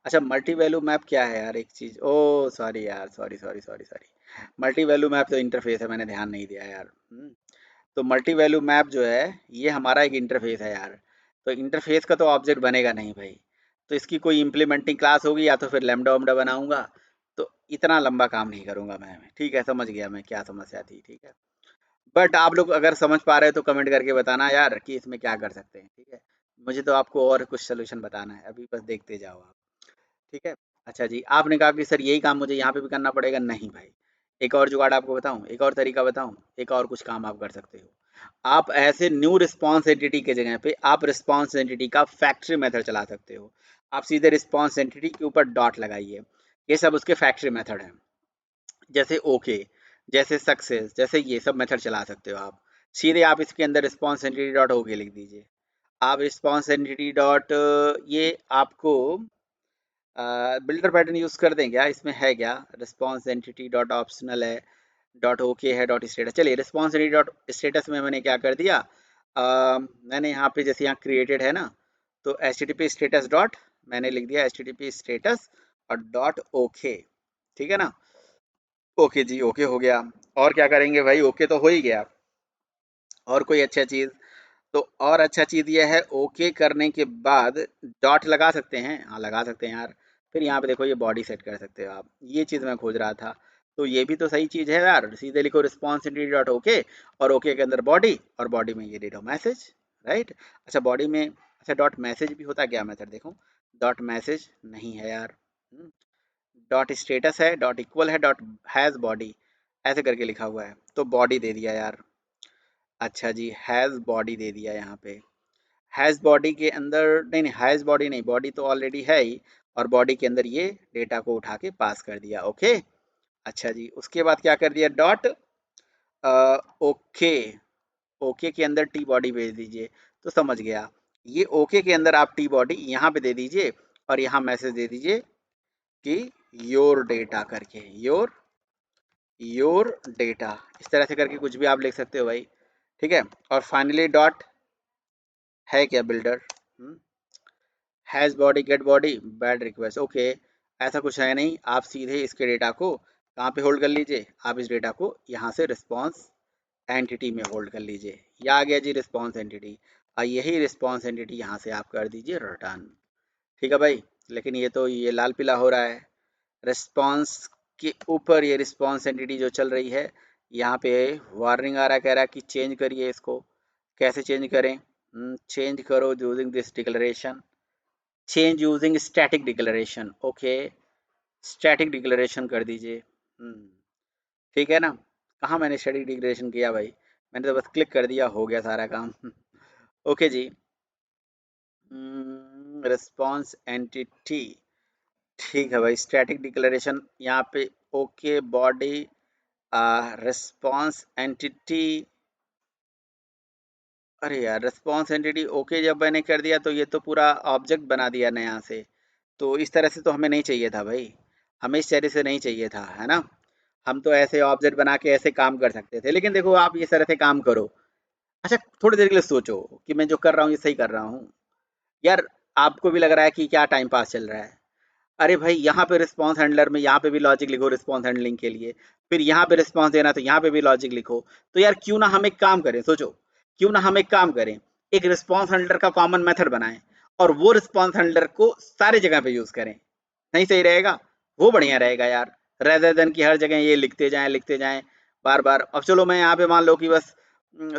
अच्छा, मल्टी वैल्यू मैप क्या है यार, एक चीज, ओ सॉरी यार, sorry sorry sorry sorry, multi value map तो इंटरफेस है, मैंने ध्यान नहीं दिया यार। तो मल्टी वैल्यू मैप जो है ये हमारा एक इंटरफेस है यार, तो इंटरफेस का तो ऑब्जेक्ट बनेगा नहीं भाई, तो इसकी कोई इम्प्लीमेंटिंग क्लास होगी, या तो फिर लैम्डा वैम्डा बनाऊंगा। तो इतना लंबा काम नहीं करूंगा मैं, ठीक है, समझ गया मैं क्या समस्या थी, ठीक है। बट आप लोग अगर समझ पा रहे हो तो कमेंट करके बताना यार कि इसमें क्या कर सकते हैं, ठीक है। मुझे तो आपको और कुछ सोल्यूशन बताना है, अभी बस देखते जाओ आप, ठीक है। अच्छा जी, आपने कहा कि सर यही काम मुझे यहाँ पे भी करना पड़ेगा, नहीं भाई, एक और जुगाड़ आपको बताऊं, एक और तरीका बताऊं, एक और कुछ काम आप कर सकते हो। आप ऐसे न्यू रिस्पॉन्स एंटिटी के जगह पे आप रिस्पॉन्स एंटिटी का फैक्ट्री मेथड चला सकते हो। आप सीधे रिस्पॉन्स एंटिटी के ऊपर डॉट लगाइए, ये सब उसके फैक्ट्री मेथड हैं। जैसे ओके, जैसे सक्सेस, जैसे ये सब मेथड चला सकते हो आप। सीधे आप इसके अंदर रिस्पॉन्स एंटिटी डॉट ओके लिख दीजिए। आप रिस्पॉन्स एंटिटी डॉट, ये आपको बिल्डर पैटर्न यूज कर दें क्या, इसमें है क्या, रिस्पॉन्स एंटिटी डॉट ऑप्शनल है, डॉट ओके है, डॉट स्टेटस। चलिए रिस्पॉन्स एंटिटी डॉट स्टेटस में मैंने क्या कर दिया, मैंने यहाँ पे जैसे यहाँ क्रिएटेड है ना, तो H T T P status dot, मैंने लिख दिया H T T P status और डॉट ओके, ठीक है ना। ओके जी, ओके हो गया। और क्या करेंगे भाई, ओके तो हो ही गया। और कोई अच्छा चीज, तो और अच्छा चीज ये है, ओके करने के बाद डॉट लगा सकते हैं, हाँ लगा सकते हैं यार। फिर यहाँ पे देखो ये बॉडी सेट कर सकते हो आप, ये चीज मैं खोज रहा था। तो ये भी तो सही चीज है यार, सीधे लिखो रिस्पॉन्सिबिलिटी डॉट ओके, और ओके के अंदर बॉडी, और बॉडी में ये दे दो मैसेज, राइट। अच्छा बॉडी में, अच्छा डॉट मैसेज भी होता क्या मेथड, देखो डॉट मैसेज नहीं है यार, डॉट स्टेटस है, डॉट इक्वल है, डॉट हैज बॉडी, ऐसे करके लिखा हुआ है, तो बॉडी दे दिया यार। अच्छा जी, हैज बॉडी दे दिया यहाँ पे। हैज बॉडी के अंदर, नहीं नहीं हैज बॉडी नहीं, बॉडी तो ऑलरेडी है ही, और बॉडी के अंदर ये डेटा को उठा के पास कर दिया, ओके। अच्छा जी, उसके बाद क्या कर दिया, डॉट ओके, ओके के अंदर टी बॉडी भेज दीजिए, तो समझ गया। ये ओके के अंदर आप टी बॉडी यहाँ पे दे दीजिए, और यहाँ मैसेज दे दीजिए कि योर डेटा करके, योर योर डेटा, इस तरह से करके कुछ भी आप लिख सकते हो भाई, ठीक है। और फाइनली डॉट है क्या builder, has body get body bad request, okay. ऐसा कुछ है नहीं, आप सीधे इसके डेटा को कहाँ पे होल्ड कर लीजिए, आप इस डेटा को यहाँ से रिस्पॉन्स एंटिटी में होल्ड कर लीजिए। यह आ गया जी रिस्पॉन्स एंटिटी, और यही रिस्पॉन्स एंटिटी यहाँ से आप कर दीजिए रिटर्न, ठीक है भाई। लेकिन ये तो ये लाल पीला हो रहा है, रिस्पॉन्स के ऊपर ये रिस्पॉन्स एंटिटी जो चल रही है, यहाँ पे वार्निंग आ रहा है, कह रहा है कि चेंज करिए इसको। कैसे चेंज करें, चेंज करो using this declaration, change using static declaration, okay. Static declaration कर दीजिए, ठीक है ना। कहाँ मैंने स्टैटिक डिक्लेरेशन किया भाई, मैंने तो बस क्लिक कर दिया, हो गया सारा काम। ओके जी, रिस्पॉन्स एंटिटी, ठीक है भाई। स्टैटिक डिक्लेरेशन यहाँ पे ओके बॉडी रिस्पॉन्स एंटिटी, अरे यार रिस्पॉन्स एंटिटी ओके जब मैंने कर दिया तो ये तो पूरा ऑब्जेक्ट बना दिया नया से, तो इस तरह से तो हमें नहीं चाहिए था भाई, हमें इस तरह से नहीं चाहिए था, है ना। हम तो ऐसे ऑब्जेक्ट बना के ऐसे काम कर सकते थे, लेकिन देखो आप इस तरह से काम करो। अच्छा थोड़ी देर के लिए सोचो कि मैं जो कर रहा हूँ ये सही कर रहा हूँ यार। आपको भी लग रहा है कि क्या टाइम पास चल रहा है, अरे भाई यहाँ पे रिस्पॉन्स हैंडलर में यहाँ पे भी लॉजिक लिखो रिस्पॉन्स हैंडलिंग के लिए, फिर यहाँ पे रिस्पॉन्स देना तो यहाँ पे भी लॉजिक लिखो। तो यार क्यों ना हम एक काम करें, सोचो, क्यों ना हम एक काम करें, एक रिस्पॉन्स हैंडलर का कॉमन मेथड बनाएं और वो रिस्पॉन्स हैंडलर को सारी जगह पे यूज करें, नहीं सही रहेगा, वो बढ़िया रहेगा यार, रेदर देन कि हर जगह ये लिखते जाएं बार बार। अब चलो मैं यहाँ पे मान लो कि बस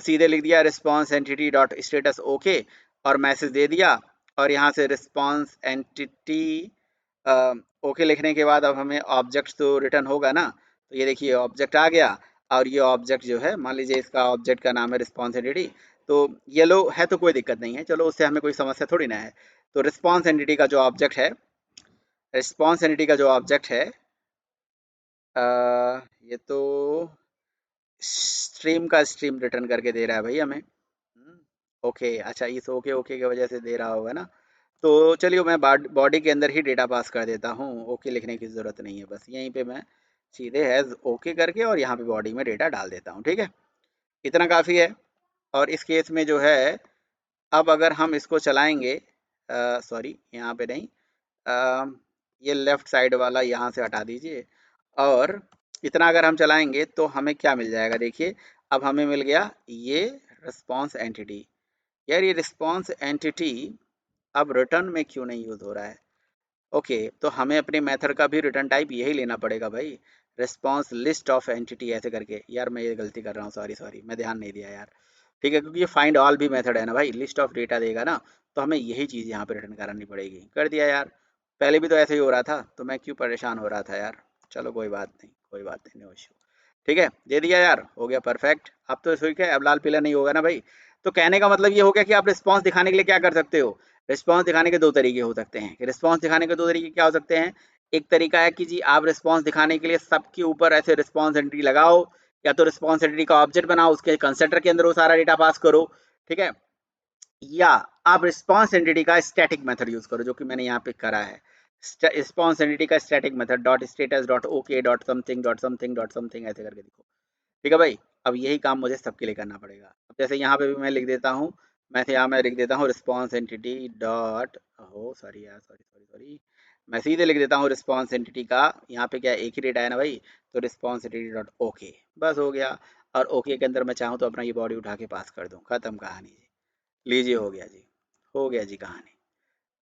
सीधे लिख दिया response entity dot status okay, और मैसेज दे दिया, और यहाँ से रिस्पॉन्स एंटिटी ओके लिखने के बाद अब हमें ऑब्जेक्ट तो रिटर्न होगा ना, तो ये देखिए ऑब्जेक्ट आ गया। और ये ऑब्जेक्ट जो है मान लीजिए इसका ऑब्जेक्ट का नाम है रिस्पॉन्स एंटिटी, तो येलो है तो कोई दिक्कत नहीं है, चलो उससे हमें कोई समस्या थोड़ी ना है। तो रिस्पॉन्स एंटिटी का जो ऑब्जेक्ट है, रिस्पॉन्स एंटिटी का जो ऑब्जेक्ट है ये तो स्ट्रीम का स्ट्रीम रिटर्न करके दे रहा है भाई हमें, ओके। अच्छा इस ओके ओके की वजह से दे रहा होगा ना, तो चलिए मैं बॉडी के अंदर ही डेटा पास कर देता हूँ, ओके लिखने की ज़रूरत नहीं है, बस यहीं पे मैं सीधे हैज़ ओके करके और यहाँ पे बॉडी में डेटा डाल देता हूँ, ठीक है। इतना काफ़ी है। और इस केस में जो है अब अगर हम इसको चलाएंगे, सॉरी यहाँ पे नहीं, अ, ये लेफ्ट साइड वाला यहाँ से हटा दीजिए, और इतना अगर हम चलाएंगे तो हमें क्या मिल जाएगा, देखिए अब हमें मिल गया ये रिस्पॉन्स एंटिटी। यार ये रिस्पॉन्स एंटिटी अब रिटर्न में क्यों नहीं यूज़ हो रहा है, ओके। तो हमें अपने मेथड का भी रिटर्न टाइप यही लेना पड़ेगा भाई, रिस्पॉन्स लिस्ट ऑफ एंटिटी ऐसे करके। यार मैं ये गलती कर रहा हूँ, सॉरी सॉरी मैं ध्यान नहीं दिया यार, ठीक है, क्योंकि ये फाइंड ऑल भी मेथड है ना भाई, लिस्ट ऑफ डेटा देगा ना, तो हमें यही चीज़ यहाँ पे रिटर्न करानी पड़ेगी। कर दिया यार, पहले भी तो ऐसे ही हो रहा था, तो मैं क्यों परेशान हो रहा था यार। चलो कोई बात नहीं, कोई बात नहीं, नो इश्यू, ठीक है, दे दिया यार, हो गया परफेक्ट। अब तो ठीक है, अब लाल पीला नहीं होगा ना भाई। तो कहने का मतलब ये हो गया कि आप रिस्पॉन्स दिखाने के लिए क्या कर सकते हो, रिस्पॉन्स दिखाने के दो तरीके हो सकते हैं। रिस्पॉन्स दिखाने के दो तरीके क्या हो सकते हैं, एक तरीका है कि जी आप रिस्पॉन्स दिखाने के लिए सबके ऊपर ऐसे रिस्पॉन्स एंटिटी लगाओ, या तो रिस्पॉन्स एंटिटी का ऑब्जेक्ट बनाओ, उसके कंस्ट्रक्टर के अंदर वो सारा डेटा पास करो, ठीक है। या आप रिस्पॉन्स एंटिटी का स्टैटिक मेथड यूज करो, जो कि मैंने यहाँ पे करा है। रिस्पॉन्स एंटिटी का static method dot status dot okay dot something dot something dot something ऐसे करके दिखो, ठीक है भाई। अब यही काम मुझे सबके लिए करना पड़ेगा। अब जैसे यहाँ पे भी मैं लिख देता हूँ, मैं यहाँ मैं लिख देता हूँ रिस्पॉन्स एंटिटी डॉट, हो सॉरी यार, सॉरी सॉरी सॉरी, मैं सीधे लिख देता हूँ रिस्पॉन्स एंटिटी का, यहाँ पे क्या एक ही डेटा है ना भाई, तो रिस्पॉन्स एंटिटी डॉट ओके, बस हो गया। और ओके के अंदर मैं चाहूँ तो अपना ये बॉडी उठा के पास कर दूँ, खत्म कहानी जी, लीजिए हो गया जी, हो गया जी कहानी।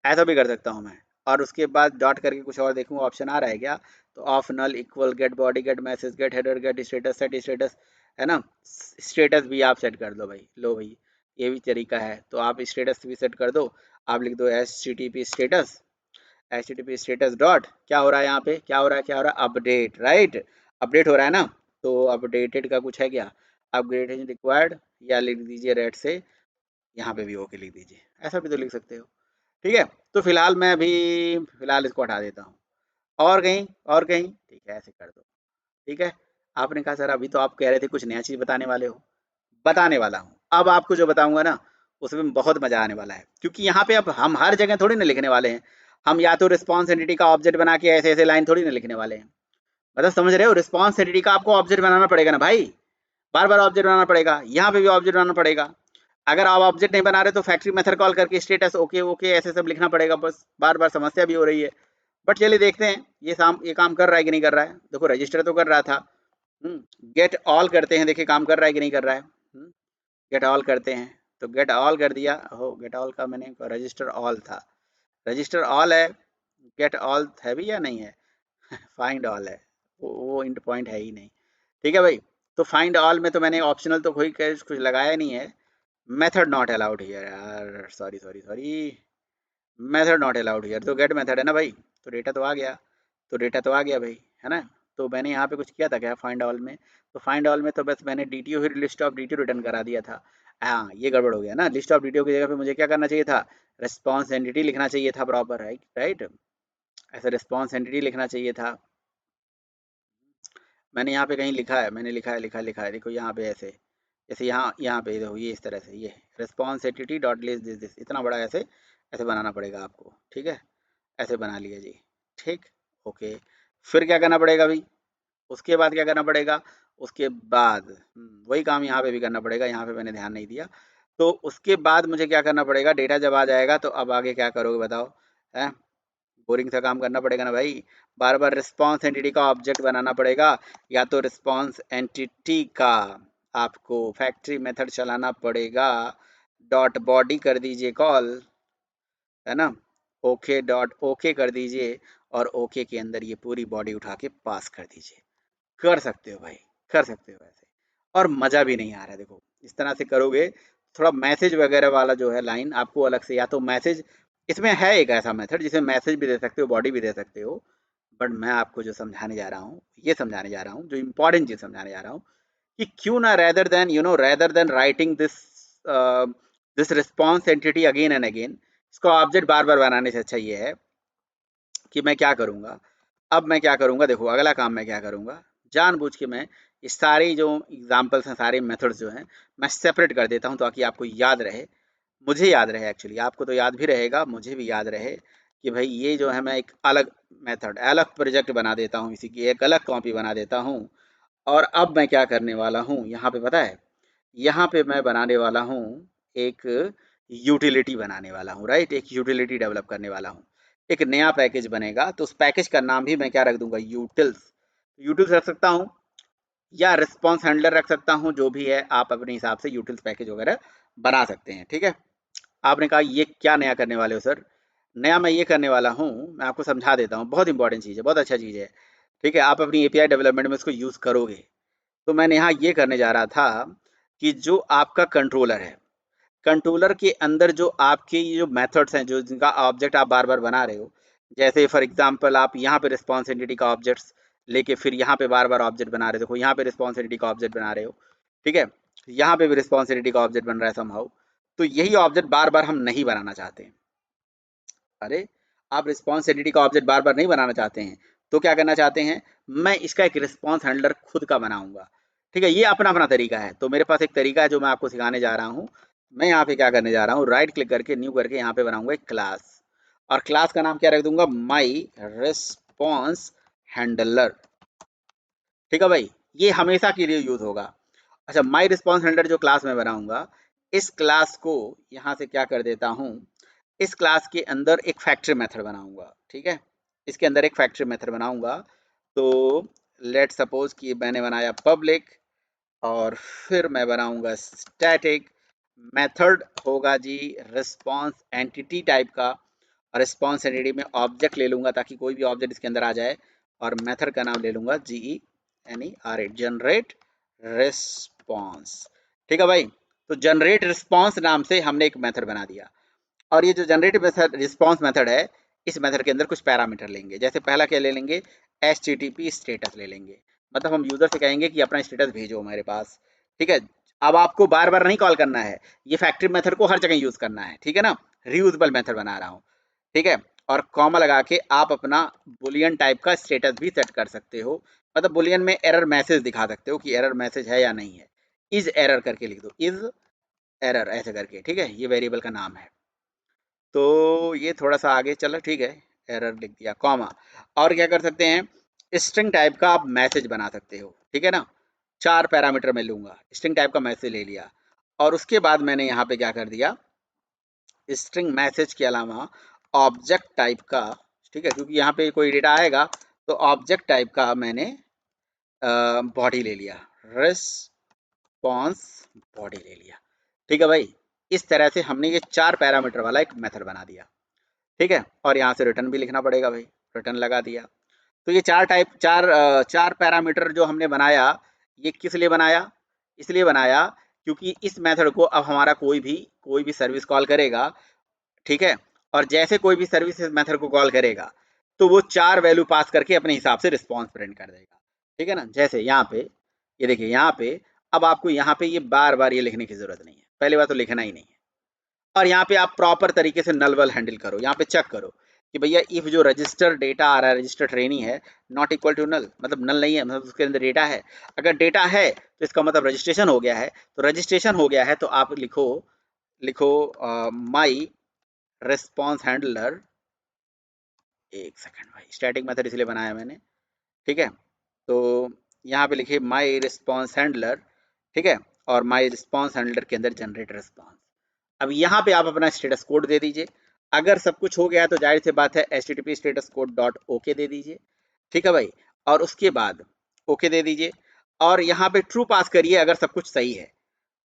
ऐसा भी कर सकता हूँ मैं। और उसके बाद डॉट करके कुछ और देखूँ ऑप्शन आ रहा है क्या, तो of null equal get body get message get header get status set status, है ना। स्टेटस भी आप सेट कर दो भाई, लो भाई ये भी तरीका है, तो आप स्टेटस भी सेट कर दो। आप लिख दो H T P status dot, क्या हो रहा है यहाँ पे, क्या हो रहा है, क्या हो रहा है, अपडेट, राइट, अपडेट हो रहा है ना। तो अपडेटेड का कुछ है क्या, अपग्रेडेशन रिक्वायर्ड, या लिख दीजिए रेड से यहाँ पे भी ओके लिख दीजिए, ऐसा भी तो लिख सकते हो, ठीक है। तो फिलहाल मैं अभी फिलहाल इसको हटा देता हूँ, और कहीं, और कहीं, ठीक है ऐसे कर दो, ठीक है। आपने कहा सर अभी तो आप कह रहे थे कुछ नया चीज़ बताने वाले हो, बताने वाला हूँ। अब आपको जो बताऊंगा ना उसमें बहुत मजा आने वाला है, क्योंकि यहाँ पे अब हम हर जगह थोड़ी ना लिखने वाले हैं, हम या तो रिस्पॉन्स एंटिटी का ऑब्जेक्ट बना के ऐसे ऐसे लाइन थोड़ी ना लिखने वाले हैं, मतलब समझ रहे हो, रिस्पॉन्स एंटिटी का आपको ऑब्जेक्ट बनाना पड़ेगा ना भाई, बार बार ऑब्जेक्ट बनाना पड़ेगा, यहाँ पे भी ऑब्जेक्ट बनाना पड़ेगा। अगर आप ऑब्जेक्ट नहीं बना रहे तो फैक्ट्री मेथड कॉल करके स्टेटस ओके ओके ऐसे सब लिखना पड़ेगा, बस बार बार समस्या भी हो रही है। बट चलिए देखते हैं ये काम कर रहा है कि नहीं कर रहा है। देखो रजिस्टर तो कर रहा था, गेट ऑल करते हैं, देखिए काम कर रहा है कि नहीं कर रहा है। गेट ऑल करते हैं, तो गेट ऑल कर दिया हो, गेट ऑल का मैंने रजिस्टर ऑल था, रजिस्टर ऑल है, गेट ऑल है भी या नहीं है फाइंड ऑल है, वो इंड पॉइंट है ही नहीं। ठीक है भाई, तो फाइंड ऑल में तो मैंने ऑप्शनल तो कोई कुछ लगाया नहीं है। मेथड नॉट अलाउड हियर यार, sorry sorry sorry, method not allowed here, तो गेट मेथड है ना भाई, तो डेटा तो आ गया, तो डेटा तो आ गया भाई, है ना। तो मैंने यहाँ पे कुछ किया था क्या फाइंड ऑल में, तो फाइंड ऑल में तो बस मैंने DTO he list of DTO return करा दिया था। हाँ ये गड़बड़ हो गया ना, लिस्ट ऑफ डीटीओ की जगह पे मुझे क्या करना चाहिए था, रिस्पॉन्स एंटिटी लिखना चाहिए था प्रॉपर, राइट राइट, ऐसा रिस्पॉन्स एंटिटी लिखना चाहिए था। मैंने यहाँ पे कहीं लिखा है, मैंने लिखा है देखो यहाँ पे ऐसे, जैसे यहाँ पे देखो ये इस तरह से, ये response entity dot list this इतना बड़ा ऐसे ऐसे बनाना पड़ेगा आपको, ठीक है, ऐसे बना लिया जी, ठीक, ओके। फिर क्या करना पड़ेगा भाई, उसके बाद क्या करना पड़ेगा, उसके बाद वही काम यहाँ पे भी करना पड़ेगा, यहाँ पे मैंने ध्यान नहीं दिया। तो उसके बाद मुझे क्या करना पड़ेगा, डेटा जब आ जाएगा तो अब आगे क्या करोगे बताओ, है बोरिंग सा काम करना पड़ेगा ना भाई, बार बार रिस्पॉन्स एंटिटी का ऑब्जेक्ट बनाना पड़ेगा, या तो रिस्पॉन्स एंटिटी का आपको फैक्ट्री मेथड चलाना पड़ेगा, डॉट बॉडी कर दीजिए कॉल, है ना, ओके डॉट ओके कर दीजिए, और ओके के अंदर ये पूरी बॉडी उठा के पास कर दीजिए। कर सकते हो भाई, कर सकते हो ऐसे, और मज़ा भी नहीं आ रहा है। देखो इस तरह से करोगे, थोड़ा मैसेज वगैरह वाला जो है लाइन आपको अलग से, या तो मैसेज, इसमें है एक ऐसा मेथड जिसमें मैसेज भी दे सकते हो बॉडी भी दे सकते हो, बट मैं आपको जो समझाने जा रहा हूँ, ये समझाने जा रहा हूँ, जो इंपॉर्टेंट चीज़ समझाने जा रहा हूँ, कि क्यों ना rather than writing this this response entity again and again, इसको ऑब्जेक्ट बार बार बनाने से अच्छा ये है कि मैं क्या करूँगा, अब मैं क्या करूँगा, देखो अगला काम मैं क्या करूँगा, जानबूझ के मैं ये सारी जो एग्जांपल्स हैं, सारे मेथड्स जो हैं, मैं सेपरेट कर देता हूँ ताकि आपको याद रहे, मुझे याद रहे, एक्चुअली आपको तो याद भी रहेगा, मुझे भी याद रहे कि भाई ये जो है मैं एक अलग मेथड, अलग प्रोजेक्ट बना देता हूँ, इसी की एक अलग कॉपी बना देता हूँ। और अब मैं क्या करने वाला हूँ यहाँ पे पता है, यहाँ पे मैं बनाने वाला हूँ एक यूटिलिटी बनाने वाला हूँ, राइट, एक यूटिलिटी डेवलप करने वाला हूँ, एक नया पैकेज बनेगा, तो उस पैकेज का नाम भी मैं क्या रख दूंगा, यूटिल्स, यूटिल्स रख सकता हूँ, या रिस्पॉन्स हैंडलर रख सकता हूँ, जो भी है आप अपने हिसाब से यूटिल्स पैकेज वगैरह बना सकते हैं, ठीक है। आपने कहा ये क्या नया करने वाले हो सर, नया मैं ये करने वाला हूँ, मैं आपको समझा देता हूँ, बहुत इंपॉर्टेंट चीज़ है, बहुत अच्छा चीज़ है, ठीक है, आप अपनी एपीआई डेवलपमेंट में इसको यूज़ करोगे। तो मैंने यहाँ ये करने जा रहा था कि जो आपका कंट्रोलर है, कंट्रोलर के अंदर जो आपके ये जो मेथड्स हैं, जो जिनका ऑब्जेक्ट आप बार बार बना रहे हो, जैसे फॉर एग्जांपल आप यहाँ पे रिस्पॉन्स एंटिटी का ऑब्जेक्ट्स लेके फिर यहाँ पे बार बार ऑब्जेक्ट बना रहे हो, देखो यहाँ पे रिस्पॉन्स एंटिटी का ऑब्जेक्ट बना रहे हो, ठीक है, यहाँ पे भी रिस्पॉन्स एंटिटी का ऑब्जेक्ट बन रहा है समहाउ, तो यही ऑब्जेक्ट बार बार हम नहीं बनाना चाहते हैं। अरे आप रिस्पॉन्स एंटिटी का ऑब्जेक्ट बार बार नहीं बनाना चाहते हैं, तो क्या करना चाहते हैं, मैं इसका एक रिस्पॉन्स हैंडलर खुद का बनाऊंगा, ठीक है, ये अपना अपना तरीका है, तो मेरे पास एक तरीका है जो मैं आपको सिखाने जा रहा हूँ। मैं यहाँ पे क्या करने जा रहा हूँ, राइट क्लिक करके न्यू करके यहाँ पे बनाऊंगा एक क्लास, और क्लास का नाम क्या रख दूंगा, माई रिस्पॉन्स हैंडलर, ठीक है भाई, ये हमेशा के लिए यूज होगा। अच्छा, माई रिस्पॉन्स हैंडलर जो क्लास में बनाऊंगा, इस क्लास को यहाँ से क्या कर देता हूँ, इस क्लास के अंदर एक फैक्ट्री मेथड बनाऊंगा, ठीक है, इसके अंदर एक फैक्ट्री मेथड बनाऊंगा। तो लेट सपोज कि मैंने बनाया पब्लिक, और फिर मैं बनाऊंगा स्टैटिक, मेथड होगा जी रिस्पॉन्स एंटिटी टाइप का, और रिस्पॉन्स एंटिटी में ऑब्जेक्ट ले लूंगा ताकि कोई भी ऑब्जेक्ट इसके अंदर आ जाए, और मेथड का नाम ले लूंगा GENERATE, जनरेट रिस्पॉन्स, ठीक है भाई। तो जनरेट रिस्पॉन्स नाम से हमने एक मेथड बना दिया, और ये जो जनरेट मेथड रिस्पॉन्स मेथड है, इस मेथड के अंदर कुछ पैरामीटर लेंगे, जैसे पहला क्या ले लेंगे, HTTP स्टेटस ले लेंगे, मतलब हम यूजर से कहेंगे कि अपना स्टेटस भेजो हमारे पास, ठीक है। अब आपको बार बार नहीं कॉल करना है, ये फैक्ट्री मेथड को हर जगह यूज करना है, ठीक है ना, रीयूजेबल मेथड बना रहा हूँ, ठीक है। और कॉमा लगा के आप अपना बुलियन टाइप का स्टेटस भी सेट कर सकते हो, मतलब बुलियन में एरर मैसेज दिखा सकते हो कि एरर मैसेज है या नहीं है, इज एरर करके लिख दो, इज एरर ऐसे करके, ठीक है, ये वेरिएबल का नाम है। तो ये थोड़ा सा आगे चलो, ठीक है, एरर लिख दिया कॉमा, और क्या कर सकते हैं, स्ट्रिंग टाइप का आप मैसेज बना सकते हो, ठीक है ना। 4 पैरामीटर मैं लूंगा, स्ट्रिंग टाइप का मैसेज ले लिया, और उसके बाद मैंने यहाँ पे क्या कर दिया, स्ट्रिंग मैसेज के अलावा ऑब्जेक्ट टाइप का, ठीक है, क्योंकि यहाँ पे कोई डेटा आएगा तो ऑब्जेक्ट टाइप का मैंने बॉडी ले लिया, रिस्पॉन्स बॉडी ले लिया, ठीक है भाई। इस तरह से हमने ये 4 पैरामीटर वाला एक मेथड बना दिया, ठीक है। और यहाँ से रिटर्न भी लिखना पड़ेगा भाई, रिटर्न लगा दिया। तो ये 4 पैरामीटर जो हमने बनाया, ये किस लिए बनाया, इसलिए बनाया क्योंकि इस मेथड को अब हमारा कोई भी सर्विस कॉल करेगा, ठीक है, और जैसे कोई भी सर्विस इस मेथड को कॉल करेगा तो वो 4 वैल्यू पास करके अपने हिसाब से रिस्पॉन्स प्रिंट कर देगा, ठीक है ना। जैसे यहाँ पे ये देखिए, यहाँ पे अब आपको यहाँ पे ये बार बार ये लिखने की जरूरत नहीं है, पहली बात तो लिखना ही नहीं है। और यहाँ पे आप प्रॉपर तरीके से नल वल हैंडल करो, यहाँ पे चेक करो कि भैया इफ जो रजिस्टर डेटा आ रहा है, रजिस्टर ट्रेनी है, नॉट इक्वल टू नल, मतलब नल नहीं है, मतलब उसके अंदर डेटा है। अगर डेटा है तो इसका मतलब रजिस्ट्रेशन हो गया है, तो रजिस्ट्रेशन हो गया है तो आप लिखो लिखो माई रिस्पॉन्स हैंडलर, एक सेकंड भाई, स्टैटिक मेथड इसलिए बनाया मैंने, ठीक है। तो यहाँ पे लिखिए माई रिस्पॉन्स हैंडलर, ठीक है, और माई रिस्पॉन्स हैंडलर के अंदर जनरेट रिस्पॉन्स। अब यहाँ पे आप अपना स्टेटस कोड दे दीजिए, अगर सब कुछ हो गया तो जाहिर सी बात है http status code dot okay दे दीजिए, ठीक है भाई। और उसके बाद ओके दे दीजिए, और यहाँ पे ट्रू पास करिए अगर सब कुछ सही है,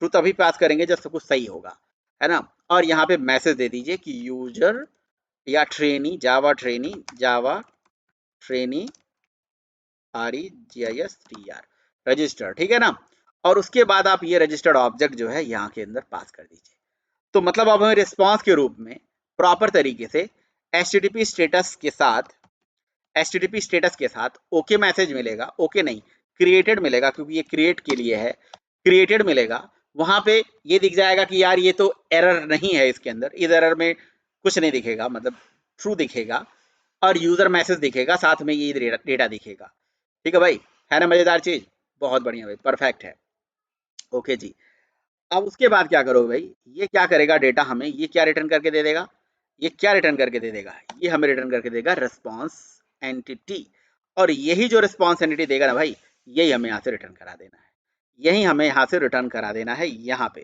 ट्रू तभी पास करेंगे जब सब कुछ सही होगा, है ना। और यहाँ पे मैसेज दे दीजिए कि यूजर या जावा ट्रेनी REGISTR रजिस्टर, ठीक है ना। और उसके बाद आप ये रजिस्टर्ड ऑब्जेक्ट जो है यहाँ के अंदर पास कर दीजिए। तो मतलब अब हमें रिस्पॉन्स के रूप में प्रॉपर तरीके से HTTP स्टेटस के साथ ओके मैसेज मिलेगा, ओके नहीं क्रिएटेड मिलेगा, क्योंकि ये क्रिएट के लिए है, क्रिएटेड मिलेगा। वहां पे ये दिख जाएगा कि यार ये तो एरर नहीं है इसके अंदर, इस एरर में कुछ नहीं दिखेगा, मतलब ट्रू दिखेगा, और यूजर मैसेज दिखेगा, साथ में ये डेटा दिखेगा, ठीक है भाई। है ना मजेदार चीज, बहुत बढ़िया भाई, परफेक्ट है। ओके जी, अब उसके बाद क्या करोगे भाई, ये क्या करेगा डेटा हमें, ये क्या रिटर्न करके दे देगा, ये क्या रिटर्न करके दे देगा, ये हमें रिटर्न करके देगा रिस्पॉन्स एंटिटी। और यही जो रिस्पॉन्स एंटिटी देगा ना भाई, यही हमें यहाँ से रिटर्न करा देना है, यही हमें यहाँ से रिटर्न करा देना है, यहाँ पे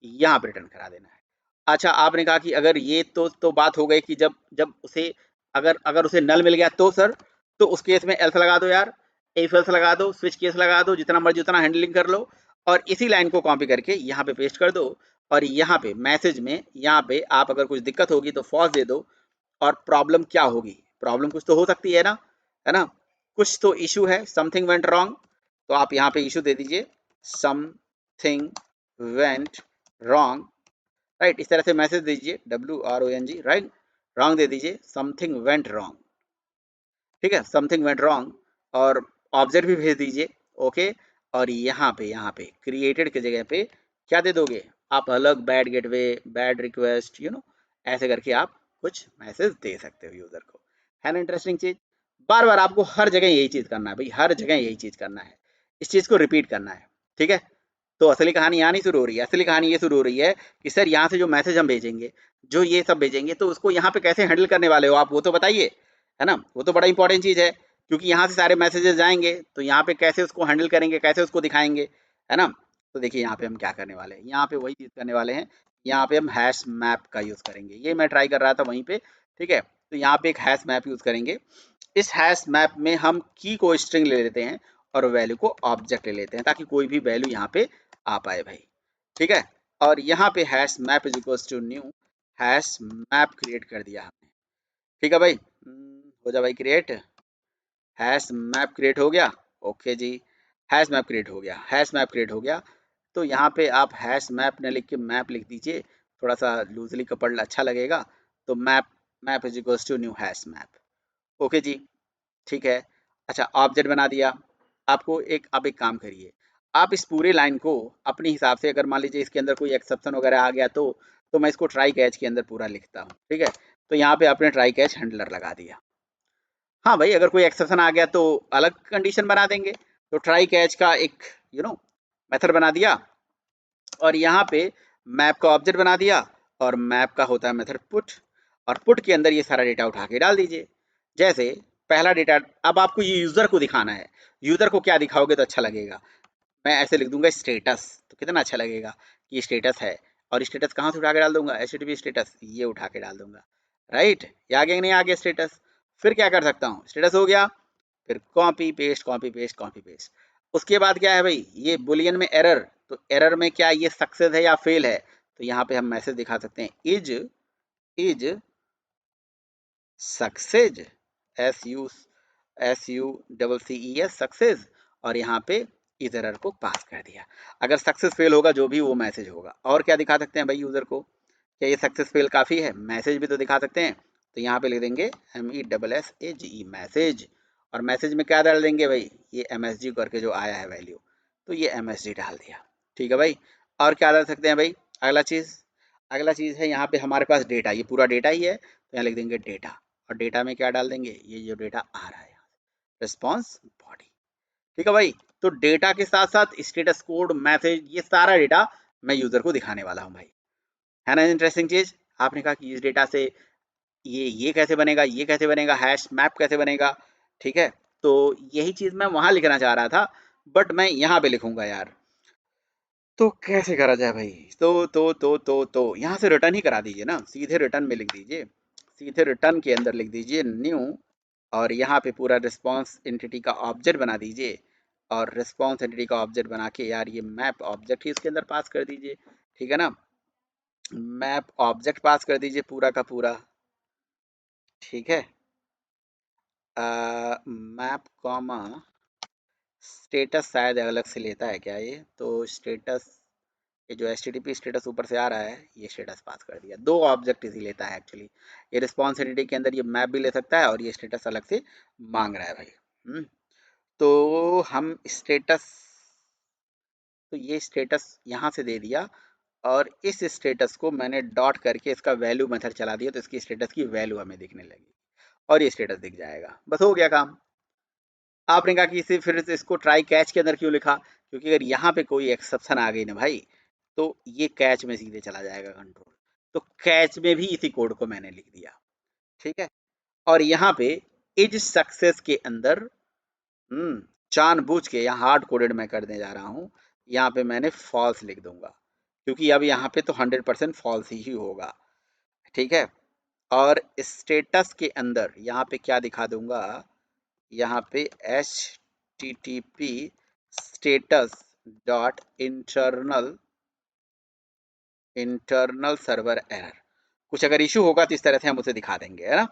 रिटर्न करा देना है। अच्छा, आपने कहा कि अगर ये तो बात हो गई कि जब जब उसे अगर अगर उसे नल मिल गया तो सर, तो उस केस में एल्स लगा दो यार, इफ एल्स लगा दो, स्विच केस लगा दो, जितना मर्जी उतना हैंडलिंग कर लो, और इसी लाइन को कॉपी करके यहाँ पे पेस्ट कर दो। और यहाँ पे मैसेज में यहाँ पे आप अगर कुछ दिक्कत होगी तो फॉल्स दे दो। और प्रॉब्लम क्या होगी, प्रॉब्लम कुछ तो हो सकती है ना, कुछ तो इशू है, समथिंग वेंट रॉन्ग, तो आप यहाँ पे इशू दे दीजिए, समथिंग वेंट रॉन्ग, राइट। इस तरह से मैसेज दीजिए, WRONG, राइट, रॉन्ग दे दीजिए, समथिंग वेंट रॉन्ग, ठीक है, समथिंग वेंट रॉन्ग, और ऑब्जेक्ट भी भेज दीजिए, ओके। और यहाँ पे क्रिएटेड की जगह पे क्या दे दोगे आप, अलग बैड गेटवे, बैड रिक्वेस्ट, ऐसे करके आप कुछ मैसेज दे सकते हो यूजर को। है ना इंटरेस्टिंग चीज, बार बार आपको हर जगह यही चीज करना है भाई, हर जगह यही चीज करना है, इस चीज को रिपीट करना है, ठीक है। तो असली कहानी यहाँ नहीं शुरू हो रही है, असली कहानी ये शुरू हो रही है कि सर यहाँ से जो मैसेज हम भेजेंगे, जो ये सब भेजेंगे, तो उसको यहाँ पे कैसे हैंडल करने वाले हो आप, वो तो बताइए, है ना। वो तो बड़ा इंपॉर्टेंट चीज है, क्योंकि यहाँ से सारे मैसेजेस जाएंगे तो यहाँ पे कैसे उसको हैंडल करेंगे, कैसे उसको दिखाएंगे, है ना। तो देखिए यहाँ पे हम क्या करने वाले हैं, यहाँ पे वही चीज करने वाले हैं, यहाँ पे हम हैश मैप का यूज करेंगे, ये मैं ट्राई कर रहा था वहीं पे, ठीक है। तो यहाँ पे एक हैश मैप यूज करेंगे, इस हैश मैप में हम की को स्ट्रिंग ले लेते हैं और वैल्यू को ऑब्जेक्ट ले लेते हैं, ताकि कोई भी वैल्यू यहाँ पे आ पाए भाई, ठीक है। और यहाँ पे hash map is equal to new hash map create कर दिया हमने, ठीक है भाई। हो जा भाई क्रिएट, हैश मैप क्रिएट हो गया, ओके जी, हैश मैप क्रिएट हो गया, हैश मैप क्रिएट हो गया। तो यहाँ पे आप हैश मैप न लिख के मैप लिख दीजिए, थोड़ा सा लूजली कपड़ अच्छा लगेगा। तो map is equal to new hash map, okay ji, ठीक है। अच्छा, ऑब्जेक्ट बना दिया, आप एक काम करिए, आप इस पूरे लाइन को अपने हिसाब से, अगर मान लीजिए इसके अंदर कोई एक्सेप्शन वगैरह आ गया तो मैं इसको ट्राई कैच के अंदर पूरा लिखता हूँ, ठीक है। तो यहाँ पे आपने ट्राई कैच हैंडलर लगा दिया। हाँ भाई, अगर कोई एक्सेप्शन आ गया तो अलग कंडीशन बना देंगे, तो ट्राई कैच का एक मेथड बना दिया, और यहाँ पे मैप का ऑब्जेक्ट बना दिया, और मैप का होता है मेथड पुट, और पुट के अंदर ये सारा डेटा उठा के डाल दीजिए। जैसे पहला डेटा, अब आपको ये यूजर को दिखाना है, यूजर को क्या दिखाओगे तो अच्छा लगेगा। मैं ऐसे लिख दूंगा स्टेटस, तो कितना अच्छा लगेगा कि ये स्टेटस है। और स्टेटस कहाँ से उठा के डाल दूंगा, HTTP स्टेटस ये उठा के डाल दूंगा, राइट। ये आ गया कि नहीं आ गया स्टेटस। फिर क्या कर सकता हूँ, स्टेटस हो गया, फिर copy paste copy paste copy paste. उसके बाद क्या है भाई, ये बुलियन में एरर, तो एरर में क्या ये सक्सेस है या फेल है, तो यहाँ पे हम मैसेज दिखा सकते हैं, इज सक्सेस, SUCCES सक्सेस, और यहाँ पे इस एरर को पास कर दिया। अगर सक्सेस फेल होगा जो भी वो मैसेज होगा। और क्या दिखा सकते हैं भाई यूजर को, क्या ये सक्सेस फेल काफ़ी है, मैसेज भी तो दिखा सकते हैं। तो यहाँ पे लिख देंगे MESSAGE मैसेज, और मैसेज में क्या डाल देंगे भाई, ये MSG करके जो आया है वैल्यू, तो ये MSG डाल दिया। ठीक है भाई। और क्या डाल सकते हैं भाई, अगला चीज़ है यहाँ पे हमारे पास डेटा, ये पूरा डेटा ही है, तो यहाँ लिख देंगे डेटा। और डेटा में क्या डाल देंगे, ये जो डेटा आ रहा है रिस्पॉन्स बॉडी। ठीक है भाई। तो डेटा के साथ साथ स्टेटस कोड, मैसेज, ये सारा डेटा मैं यूजर को दिखाने वाला हूँ भाई। है ना इंटरेस्टिंग चीज। आपने कहा कि इस डेटा से ये कैसे बनेगा, ये कैसे बनेगा, हैश मैप कैसे बनेगा। ठीक है, तो यही चीज मैं वहां लिखना चाह रहा था, बट मैं यहाँ पे लिखूंगा यार। तो कैसे करा जाए भाई, तो यहाँ से रिटर्न ही करा दीजिए ना, सीधे रिटर्न में लिख दीजिए, सीधे रिटर्न के अंदर लिख दीजिए न्यू, और यहाँ पे पूरा रिस्पॉन्स एंटिटी का ऑब्जेक्ट बना दीजिए, और रिस्पॉन्स एंटिटी का ऑब्जेक्ट बना के यार ये मैप ऑब्जेक्ट ही इसके अंदर पास कर दीजिए। ठीक है ना, मैप ऑब्जेक्ट पास कर दीजिए पूरा का पूरा। ठीक है, मैप कॉमा स्टेटस शायद अलग से लेता है क्या ये, तो स्टेटस, ये जो HTTP स्टेटस ऊपर से आ रहा है ये स्टेटस पास कर दिया। दो ऑब्जेक्ट इसी लेता है एक्चुअली, ये रिस्पॉन्सिबिलिटी के अंदर ये मैप भी ले सकता है और ये स्टेटस अलग से मांग रहा है भाई। तो हम स्टेटस, तो ये स्टेटस यहाँ से दे दिया, और इस स्टेटस को मैंने डॉट करके इसका वैल्यू मेथड चला दिया, तो इसकी स्टेटस की वैल्यू हमें दिखने लगी और ये स्टेटस दिख जाएगा। बस हो गया काम। आपने कहा कि इसे फिर से इसको ट्राई कैच के अंदर क्यों लिखा, क्योंकि अगर यहाँ पे कोई एक्सेप्शन आ गई ना भाई, तो ये कैच में सीधे चला जाएगा कंट्रोल। तो कैच में भी इसी कोड को मैंने लिख दिया। ठीक है, और यहाँ पे इज सक्सेस के अंदर जानबूझ के यहाँ हार्ड कोडेड मैं करने जा रहा हूँ, यहाँ पे मैंने फॉल्स लिख दूंगा, क्योंकि अब यहाँ पे तो 100% फॉल्स ही होगा। ठीक है, और स्टेटस के अंदर यहाँ पे क्या दिखा दूंगा, यहाँ पे HTTP status dot internal server error, कुछ अगर इशू होगा तो इस तरह से हम उसे दिखा देंगे, है ना।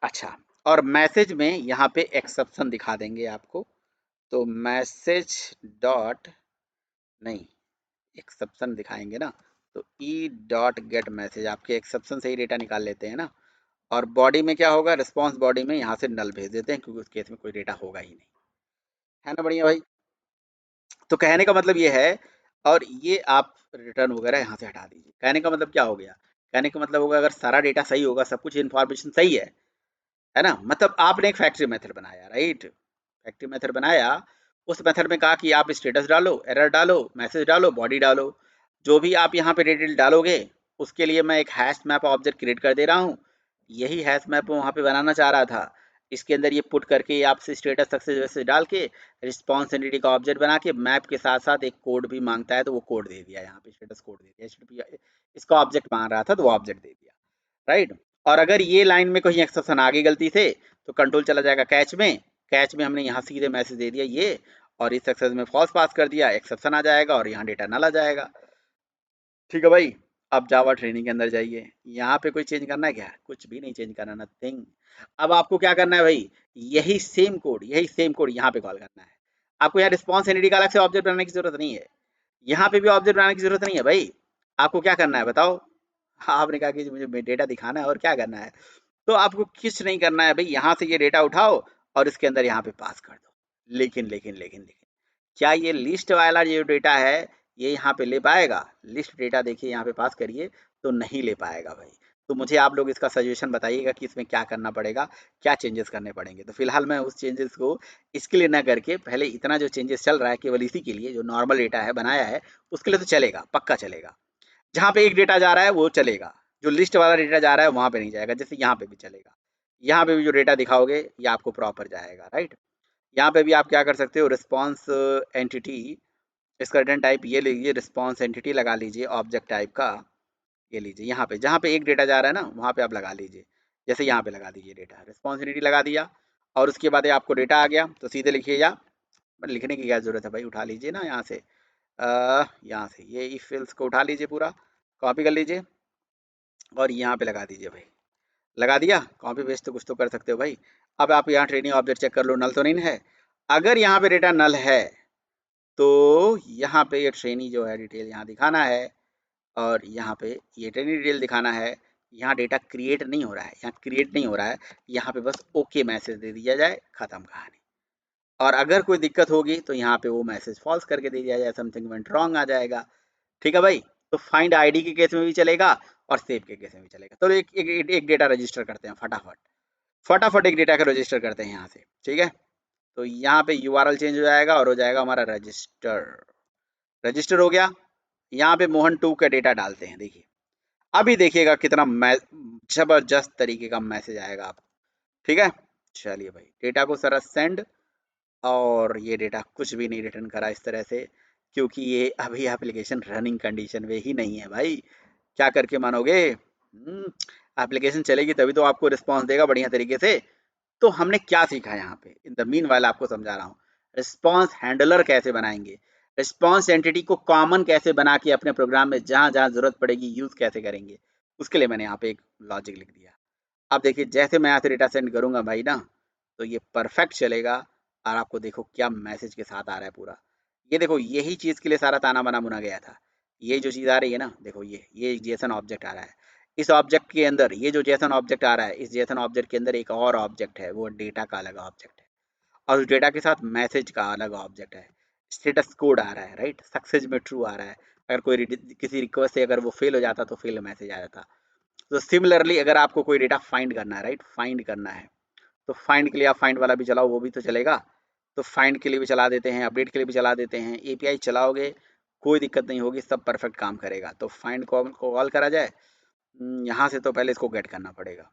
अच्छा, और मैसेज में यहाँ पे एक्सेप्शन दिखा देंगे आपको, तो मैसेज डॉट, नहीं, एक्सेप्शन दिखाएंगे ना, तो ई डॉट गेट मैसेज, आपके एक्सेप्शन से ही डेटा निकाल लेते हैं ना। और बॉडी में क्या होगा, रिस्पॉन्स बॉडी में यहाँ से नल भेज देते हैं, क्योंकि उस केस में कोई डेटा होगा ही नहीं। है ना बढ़िया भाई। तो कहने का मतलब ये है, और ये आप रिटर्न वगैरह यहाँ से हटा दीजिए। कहने का मतलब क्या हो गया, कहने का मतलब होगा अगर सारा डेटा सही होगा, सब कुछ इन्फॉर्मेशन सही है ना, मतलब आपने एक फैक्ट्री मेथड बनाया, राइट, फैक्ट्री मेथड बनाया, उस मेथड में कहा कि आप स्टेटस डालो, एरर डालो, मैसेज डालो, बॉडी डालो, जो भी आप यहाँ पे डिटेल डालोगे उसके लिए मैं एक हैश मैप ऑब्जेक्ट क्रिएट कर दे रहा हूँ। यही हैश मैप वहाँ पे बनाना चाह रहा था, इसके अंदर ये पुट करके आपसे स्टेटस सक्सेस वैसे डाल के रिस्पॉन्स एंटिटी का ऑब्जेक्ट बना के मैप के साथ साथ एक कोड भी मांगता है, तो वो कोड दे दिया, यहाँ पे स्टेटस कोड दे दिया, HTTP इसका ऑब्जेक्ट मांग रहा था तो वो ऑब्जेक्ट दे दिया, राइट। और अगर ये लाइन में कहीं एक्सेप्शन आ गई गलती से, तो कंट्रोल चला जाएगा कैच में, कैच में हमने यहाँ सीधे मैसेज दे दिया ये, और इस सक्सेस में फॉल्स पास कर दिया, एक्सेप्शन आ जाएगा और यहाँ डेटा नल आ जाएगा। ठीक है भाई। अब जावा ट्रेनिंग के अंदर जाइए, यहाँ पे कोई चेंज करना है क्या, कुछ भी नहीं चेंज करना, नथिंग। अब आपको क्या करना है भाई, यही सेम कोड यहाँ पे कॉल करना है। आपको यहाँ रिस्पॉन्स एंटिटी का अलग से ऑब्जेक्ट बनाने की जरूरत नहीं है, यहाँ पे भी ऑब्जेक्ट बनाने की जरूरत नहीं है भाई। आपको क्या करना है बताओ, आपने कहा कि मुझे डेटा दिखाना है और क्या करना है, तो आपको कुछ नहीं करना है भाई, यहाँ से ये डेटा उठाओ और इसके अंदर यहाँ पे पास कर दो। लेकिन क्या ये लिस्ट वाला जो डेटा है ये यहाँ पे ले पाएगा, लिस्ट डेटा देखिए यहाँ पे पास करिए, तो नहीं ले पाएगा भाई। तो मुझे आप लोग इसका सजेशन बताइएगा कि इसमें क्या करना पड़ेगा, क्या चेंजेस करने पड़ेंगे। तो फिलहाल मैं उस चेंजेस को इसके लिए ना करके, पहले इतना जो चेंजेस चल रहा है केवल इसी के लिए, जो नॉर्मल डेटा है बनाया है उसके लिए तो चलेगा, पक्का चलेगा। जहाँ पे एक डेटा जा रहा है वो चलेगा, जो लिस्ट वाला डेटा जा रहा है वहां पे नहीं जाएगा, जैसे यहाँ पे भी चलेगा। यहाँ पे भी जो डेटा दिखाओगे ये आपको प्रॉपर जाएगा, राइट। यहाँ पे भी आप क्या कर सकते हो, रिस्पॉन्स एंटिटी, इसका रिटर्न टाइप ये लीजिए, रिस्पॉन्स एंटिटी लगा लीजिए ऑब्जेक्ट टाइप का, ये लीजिए यहाँ पे जहाँ पे एक डेटा जा रहा है ना वहाँ पे आप लगा लीजिए, जैसे यहाँ पे लगा दीजिए डेटा, रिस्पॉन्स एंटिटी लगा दिया। और उसके बाद ये आपको डेटा आ गया तो सीधे लिखिए, या लिखने की क्या जरूरत है भाई, उठा लीजिए ना यहाँ से, यहाँ से ये इफ एल्स को उठा लीजिए, पूरा कॉपी कर लीजिए और यहाँ पे लगा दीजिए भाई। लगा दिया, कॉपी पेस्ट तो कुछ तो कर सकते हो भाई। अब आप यहाँ ट्रेनिंग ऑब्जेक्ट चेक कर लो, नल तो नहीं है। अगर यहाँ पे डेटा नल है तो यहाँ पे ये ट्रेनी जो है डिटेल यहाँ दिखाना है, और यहाँ पे ये ट्रेनी डिटेल दिखाना है। यहाँ डेटा क्रिएट नहीं हो रहा है, यहाँ क्रिएट नहीं हो रहा है, यहाँ पे बस ओके मैसेज दे दिया जाए, खत्म कहानी। और अगर कोई दिक्कत होगी तो यहाँ पे वो मैसेज फॉल्स करके दे दिया जाए, समथिंग वेंट रॉन्ग आ जाएगा। ठीक है भाई, तो फाइंड आईडी के केस में भी चलेगा और सेव के केस में भी चलेगा। तो एक डेटा रजिस्टर करते हैं फटाफट, फटाफट एक डेटा का रजिस्टर करते हैं यहाँ से, ठीक है। तो यहाँ पे यूआरएल चेंज हो जाएगा और हो जाएगा हमारा रजिस्टर, रजिस्टर हो गया। यहाँ पे मोहन 2 का डेटा डालते हैं, देखिए अभी देखिएगा कितना जबरदस्त तरीके का मैसेज आएगा आपको, ठीक है। चलिए भाई, डेटा को सारा सेंड, और ये डेटा कुछ भी नहीं रिटर्न करा इस तरह से, क्योंकि ये अभी एप्लीकेशन रनिंग कंडीशन में ही नहीं है भाई। क्या करके मानोगे, एप्लीकेशन चलेगी तभी तो आपको रिस्पॉन्स देगा बढ़िया तरीके से। तो हमने क्या सीखा यहाँ पे, इन द मीन वाइल आपको समझा रहा हूँ। रिस्पॉन्स हैंडलर कैसे बनाएंगे, रिस्पॉन्स एंटिटी को कॉमन कैसे बना के अपने प्रोग्राम में जहां जहां जरूरत पड़ेगी यूज कैसे करेंगे, उसके लिए मैंने यहाँ पे एक लॉजिक लिख दिया। अब देखिए जैसे मैं यहाँ से डेटा सेंड करूंगा भाई ना, तो ये परफेक्ट चलेगा। और आपको देखो क्या मैसेज के साथ आ रहा है पूरा। ये देखो यही चीज के लिए सारा ताना बना बुना गया था। ये जो चीज आ रही है ना, देखो ये जेसन ऑब्जेक्ट आ रहा है। इस ऑब्जेक्ट के अंदर ये जो जेसन ऑब्जेक्ट आ रहा है, इस जेसन ऑब्जेक्ट के अंदर एक और ऑब्जेक्ट है, वो डेटा का अलग ऑब्जेक्ट है। और उस डेटा के साथ मैसेज का अलग ऑब्जेक्ट है। स्टेटस कोड आ रहा है, राइट, सक्सेस में ट्रू आ रहा है। अगर कोई किसी रिक्वेस्ट से अगर वो फेल हो जाता तो फेल मैसेज आ जाता। तो सिमिलरली अगर आपको कोई डेटा फाइंड करना है, राइट, फाइंड करना है, तो फाइंड के लिए आप फाइंड वाला भी चलाओ, वो भी तो चलेगा। तो फाइंड के लिए भी चला देते हैं, अपडेट के लिए भी चला देते हैं, एपीआई चलाओगे कोई दिक्कत नहीं होगी, सब परफेक्ट काम करेगा। तो फाइंड को कॉल करा जाए, यहाँ से तो पहले इसको गेट करना पड़ेगा।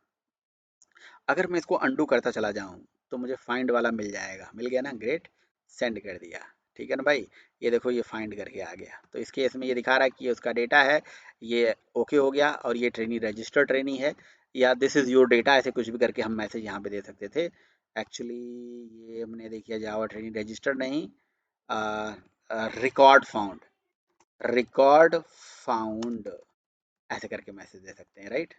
अगर मैं इसको अंडू करता चला जाऊँ तो मुझे फाइंड वाला मिल जाएगा, मिल गया ना, ग्रेट, सेंड कर दिया। ठीक है ना भाई, ये देखो ये फाइंड करके आ गया। तो इस केस में ये दिखा रहा है कि ये उसका डेटा है, ये ओके हो गया, और ये ट्रेनी रजिस्टर ट्रेनी है, या दिस इज़ योर डेटा, ऐसे कुछ भी करके हम मैसेज यहाँ पे दे सकते थे। एक्चुअली ये हमने देखिए जावा ट्रेनी रजिस्टर नहीं, रिकॉर्ड फाउंड, रिकॉर्ड फाउंड ऐसे करके मैसेज दे सकते हैं, राइट,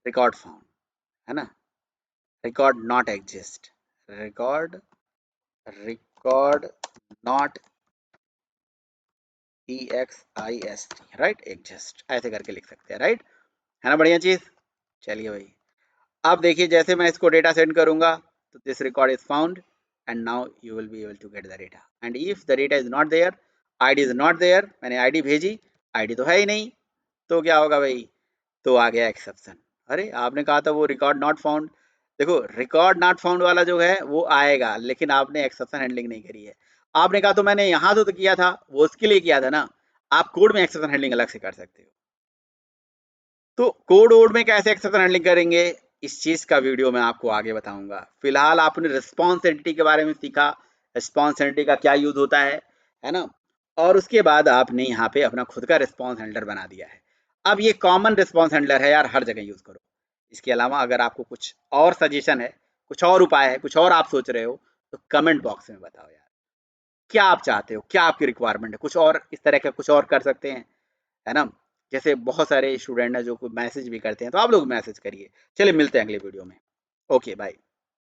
रिकॉर्ड फाउंड, है ना, record not exist, record not exist, right, exist ऐसे करके लिख सकते हैं, राइट, है ना, बढ़िया चीज। चलिए भाई, अब देखिए जैसे मैं इसको डेटा सेंड करूंगा तो this record is found, and now you will be able to get the data. And if the data is not there, ID is not there, मैंने आईडी भेजी, आईडी तो है ही नहीं, तो क्या होगा भाई, तो आ गया एक्सेप्शन। अरे आपने कहा था वो रिकॉर्ड नॉट फाउंड, देखो रिकॉर्ड नॉट फाउंड वाला जो है वो आएगा, लेकिन आपने एक्सेप्शन हैंडलिंग नहीं करी है। आपने कहा तो मैंने यहाँ तो किया था, वो उसके लिए किया था ना। आप कोड में एक्सेप्शन हैंडलिंग अलग से कर सकते हो। तो कोड वोड में कैसे एक्सेप्शन हैंडलिंग करेंगे, इस चीज का वीडियो मैं आपको आगे बताऊंगा। फिलहाल आपने रिस्पॉन्स एंटिटी के बारे में सीखा, रिस्पॉन्स एंटिटी का क्या यूज होता है ना। और उसके बाद आपने यहाँ पे अपना खुद का रिस्पॉन्स हैंडलर बना दिया है। अब ये कॉमन रिस्पॉन्स हैंडलर है यार, हर जगह यूज करो। इसके अलावा अगर आपको कुछ और सजेशन है, कुछ और उपाय है, कुछ और आप सोच रहे हो, तो कमेंट बॉक्स में बताओ यार, क्या आप चाहते हो, क्या आपकी रिक्वायरमेंट है, कुछ और इस तरह का कुछ और कर सकते हैं, है ना। जैसे बहुत सारे स्टूडेंट हैं जो मैसेज भी करते हैं, तो आप लोग मैसेज करिए। चलिए मिलते हैं अगले वीडियो में, ओके बाय।